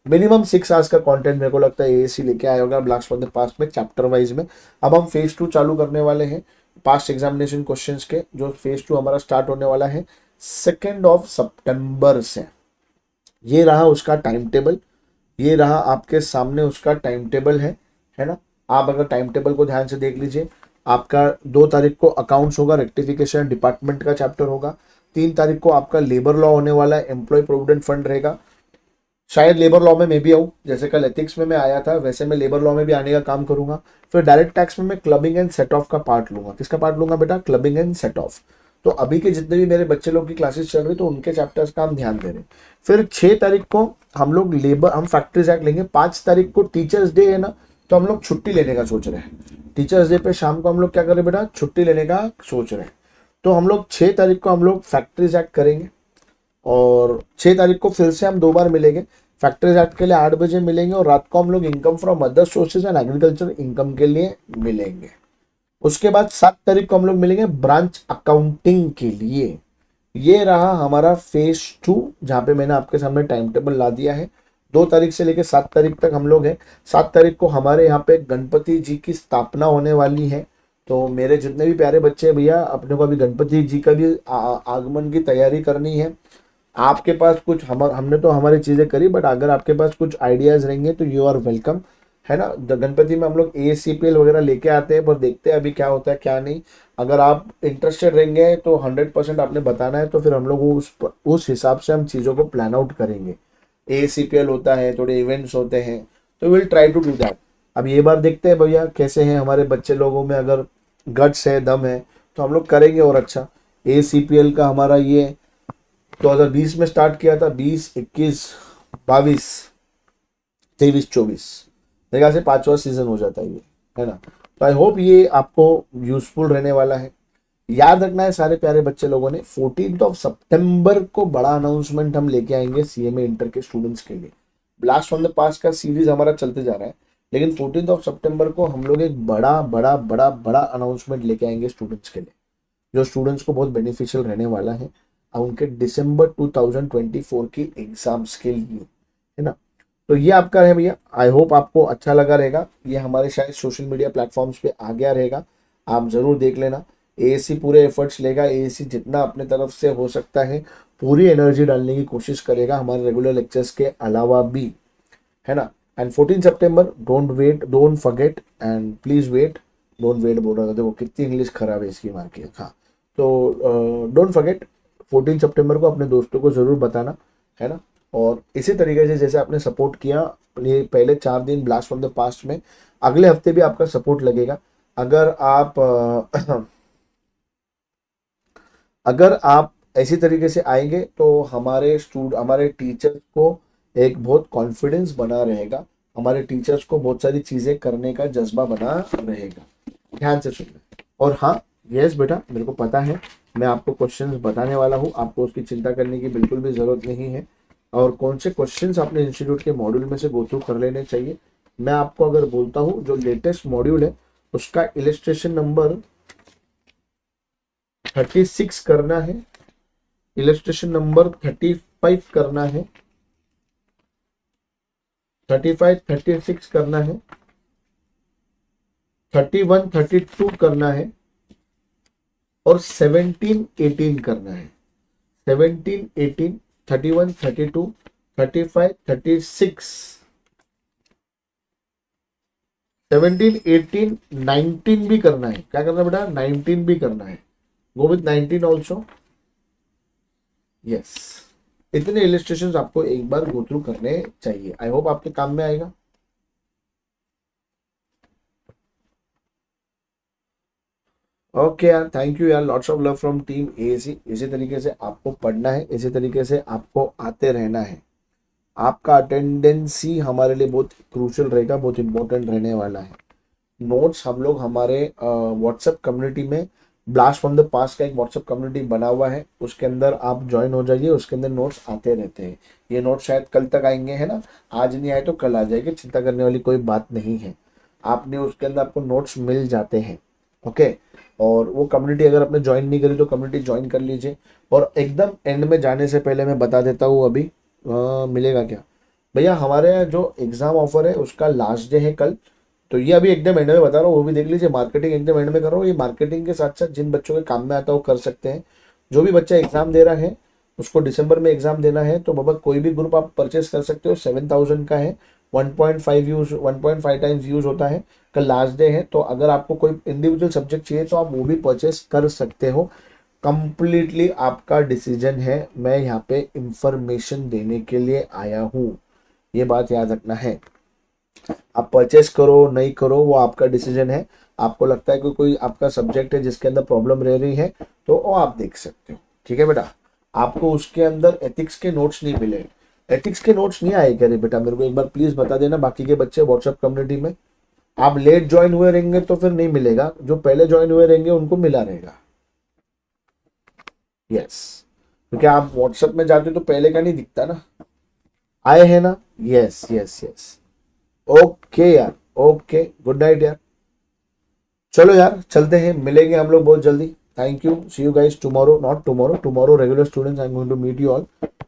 मिनिमम 6 आवर्स का कंटेंट मेरे को लगता है एएससी लेके आया होगा ब्लास्ट फ्रॉम द पास्ट में, चैप्टर वाइज में। अब हम फेज 2 चालू करने वाले हैं पास्ट एग्जामिनेशन क्वेश्चंस के, जो फेज 2 हमारा स्टार्ट होने वाला है 2 सितंबर से। ये रहा उसका टाइम टेबल, ये रहा आपके सामने उसका टाइम टेबल है ना। आप अगर टाइम टेबल को ध्यान से देख लीजिए, आपका 2 तारीख को अकाउंट्स होगा, रेक्टिफिकेशन डिपार्टमेंट का चैप्टर होगा। 3 तारीख को आपका लेबर लॉ होने वाला है, एम्प्लॉय प्रोविडेंट फंड रहेगा। शायद लेबर लॉ में मैं भी आऊँ, जैसे कल एथिक्स में मैं आया था वैसे मैं लेबर लॉ में भी आने का काम करूंगा। फिर डायरेक्ट टैक्स में मैं क्लबिंग एंड सेट ऑफ का पार्ट लूंगा। किसका पार्ट लूंगा बेटा? Clubbing and set of. तो अभी के जितने भी मेरे बच्चे लोग की क्लासेस चल रही तो उनके चैप्टर्स का हम ध्यान दे रहे हैं। फिर 6 तारीख को हम लोग हम फैक्ट्रीज एक्ट लेंगे। 5 तारीख को टीचर्स डे है ना, तो हम लोग छुट्टी लेने का सोच रहे हैं। टीचर्स डे पे शाम को हम लोग क्या कर रहे हैं बेटा? छुट्टी लेने का सोच रहे हैं। तो हम लोग 6 तारीख को हम लोग फैक्ट्रीज एक्ट करेंगे और 6 तारीख को फिर से हम 2 बार मिलेंगे। फैक्ट्रीज एक्ट के लिए 8 बजे मिलेंगे और रात को हम लोग income from other sources and agriculture income के लिए मिलेंगे। उसके बाद 7 तारीख को हम लोग मिलेंगे ब्रांच अकाउंटिंग के लिए। ये रहा हमारा फेज 2, जहां पे मैंने आपके सामने टाइम टेबल ला दिया है। 2 तारीख से लेकर 7 तारीख तक हम लोग हैं। 7 तारीख को हमारे यहाँ पे गणपति जी की स्थापना होने वाली है। तो मेरे जितने भी प्यारे बच्चे हैं भैया, अपने को अभी गणपति जी का भी आगमन की तैयारी करनी है। आपके पास कुछ हमने तो हमारी चीज़ें करी, बट अगर आपके पास कुछ आइडियाज़ रहेंगे तो यू आर वेलकम, है ना। गणपति में हम लोग ACPL वगैरह लेके आते हैं, पर देखते हैं अभी क्या होता है क्या नहीं। अगर आप इंटरेस्टेड रहेंगे तो 100% आपने बताना है, तो फिर हम लोग उस हिसाब से हम चीज़ों को प्लान आउट करेंगे। ACPL होता है, थोड़े इवेंट्स होते हैं, तो will try to do that. अब ये बार देखते हैं भैया कैसे हैं हमारे बच्चे लोगों में, अगर गट्स है, दम है, तो हम लोग करेंगे और अच्छा। ACPL का हमारा ये 2020 में स्टार्ट किया था, 20, 21, 22, 23, 24, मेरे ख्याल से 5वां सीजन हो जाता है ये, है ना। तो आई होप ये आपको यूजफुल रहने वाला है। याद रखना है सारे प्यारे बच्चे लोगों ने, 14 सितंबर को बड़ा अनाउंसमेंट हम लेके आएंगे CMA इंटर के स्टूडेंट्स के लिए। ब्लास्ट फ्रॉम द पास्ट का सीरीज हमारा चलते जा रहा है, लेकिन 14 सितंबर को हम लोग एक बड़ा बड़ा बड़ा बड़ा अनाउंसमेंट लेके आएंगे स्टूडेंट्स के लिए, जो स्टूडेंट्स को बहुत बेनिफिशियल रहने वाला है उनके दिसंबर 2024 की एग्जाम्स के लिए, है ना। तो ये आपका है भैया, आई होप आपको अच्छा लगा रहेगा। ये हमारे शायद सोशल मीडिया प्लेटफॉर्म्स पे आ गया रहेगा, आप जरूर देख लेना। AAC पूरे एफर्ट्स लेगा, AAC जितना अपने तरफ से हो सकता है पूरी एनर्जी डालने की कोशिश करेगा हमारे रेगुलर लेक्चर्स के अलावा भी, है ना। एंड 14 सितंबर, don't wait, don't forget and please wait. Don't wait बोल रहा था, देखो कितनी इंग्लिश खराब है इसकी मार की। हाँ, तो डोंट फॉरगेट 14 सितंबर को अपने दोस्तों को जरूर बताना, है ना। और इसी तरीके से जैसे आपने सपोर्ट किया ये पहले 4 दिन ब्लास्ट फ्रॉम द पास्ट में, अगले हफ्ते भी आपका सपोर्ट लगेगा। अगर आप अगर आप ऐसी तरीके से आएंगे तो हमारे टीचर्स को एक बहुत कॉन्फिडेंस बना रहेगा, हमारे टीचर्स को बहुत सारी चीजें करने का जज्बा बना रहेगा। ध्यान से सुनना। और हाँ, यस बेटा, मेरे को पता है, मैं आपको क्वेश्चंस बताने वाला हूँ, आपको उसकी चिंता करने की बिल्कुल भी जरूरत नहीं है। और कौन से क्वेश्चंस अपने इंस्टीट्यूट के मॉड्यूल में से गो थ्रू कर लेने चाहिए, मैं आपको अगर बोलता हूँ जो लेटेस्ट मॉड्यूल है उसका इलिस्ट्रेशन नंबर 36 करना है, इलिस्ट्रेशन नंबर 35 करना है, 35 36 करना है, 31 32 करना है और 17 18 करना है। 17 18 31 32 35 36 17 18 19 भी करना है। क्या करना है बेटा? 19 भी करना है। Go with 19 also. यस, इतने इलिस्ट्रेशंस आपको एक बार गो थ्रू करने चाहिए। आई होप आपके काम में आएगा। ओके यार, थैंक यू यार, lots of love from team AAC. इसी तरीके से आपको पढ़ना है, इसी तरीके से आपको आते रहना है। आपका अटेंडेंस ही हमारे लिए बहुत क्रूशियल रहेगा, बहुत इंपॉर्टेंट रहने वाला है। नोट्स हम लोग हमारे व्हाट्सएप कम्युनिटी में, ब्लास्ट फ्रॉम द पास्ट का एक व्हाट्सएप कम्युनिटी बना हुआ है, उसके अंदर आप ज्वाइन हो जाइए। उसके अंदर नोट्स आते रहते हैं। ये नोट्स शायद कल तक आएंगे, है ना, आज नहीं आए तो कल आ जाएंगे, चिंता करने वाली कोई बात नहीं है। आपने उसके अंदर आपको नोट्स मिल जाते हैं। ओके, और वो कम्युनिटी अगर आपने ज्वाइन नहीं करी तो कम्युनिटी ज्वाइन कर लीजिए। और एकदम एंड में जाने से पहले मैं बता देता हूँ अभी मिलेगा क्या भैया। हमारे जो एग्जाम ऑफर है उसका लास्ट डे है कल, तो ये अभी एकदम एंड में बता रहा हूँ, वो भी देख लीजिए। मार्केटिंग एकदम एंड में कर रहा हूँ। ये मार्केटिंग के साथ साथ जिन बच्चों के काम में आता है वो कर सकते हैं। जो भी बच्चा एग्जाम दे रहा है, उसको दिसंबर में एग्जाम देना है, तो बाबा कोई भी ग्रुप आप परचेस कर सकते हो। 7000 का है, 1.5 टाइम्स यूज होता है। कल लास्ट डे है, तो अगर आपको कोई इंडिविजुअल सब्जेक्ट चाहिए तो आप वो भी परचेस कर सकते हो। कंप्लीटली आपका डिसीजन है। मैं यहाँ पे इंफॉर्मेशन देने के लिए आया हूँ, ये बात याद रखना है। आप परचेस करो नहीं करो वो आपका डिसीजन है। आपको लगता है कि कोई आपका सब्जेक्ट है जिसके अंदर प्रॉब्लम रह रही है तो वो आप देख सकते हो। ठीक है बेटा, आपको उसके अंदर एथिक्स के नोट्स नहीं मिले। एथिक्स के नोट्स नहीं आए क्या रे बेटा? मेरे को एक बार प्लीज बता देना। बाकी के बच्चे व्हाट्सएप कम्युनिटी में, आप लेट ज्वाइन हुए रहेंगे तो फिर नहीं मिलेगा, जो पहले ज्वाइन हुए रहेंगे उनको मिला रहेगा। यस, क्योंकि आप व्हाट्सएप में जाते हो तो पहले का नहीं दिखता ना, आए हैं ना। यस यस यस, ओके यार, ओके, गुड नाइट यार। चलो यार, चलते हैं, मिलेंगे हम लोग बहुत जल्दी। Thank you, see you guys tomorrow, not tomorrow, tomorrow regular students I am going to meet you all.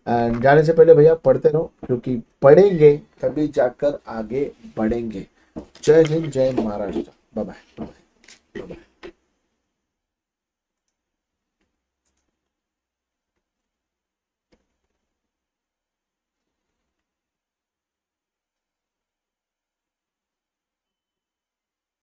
And जाने से पहले भैया पढ़ते रहो, क्योंकि पढ़ेंगे तभी जाकर आगे बढ़ेंगे। जय हिंद, जय Maharashtra, bye bye, bye bye.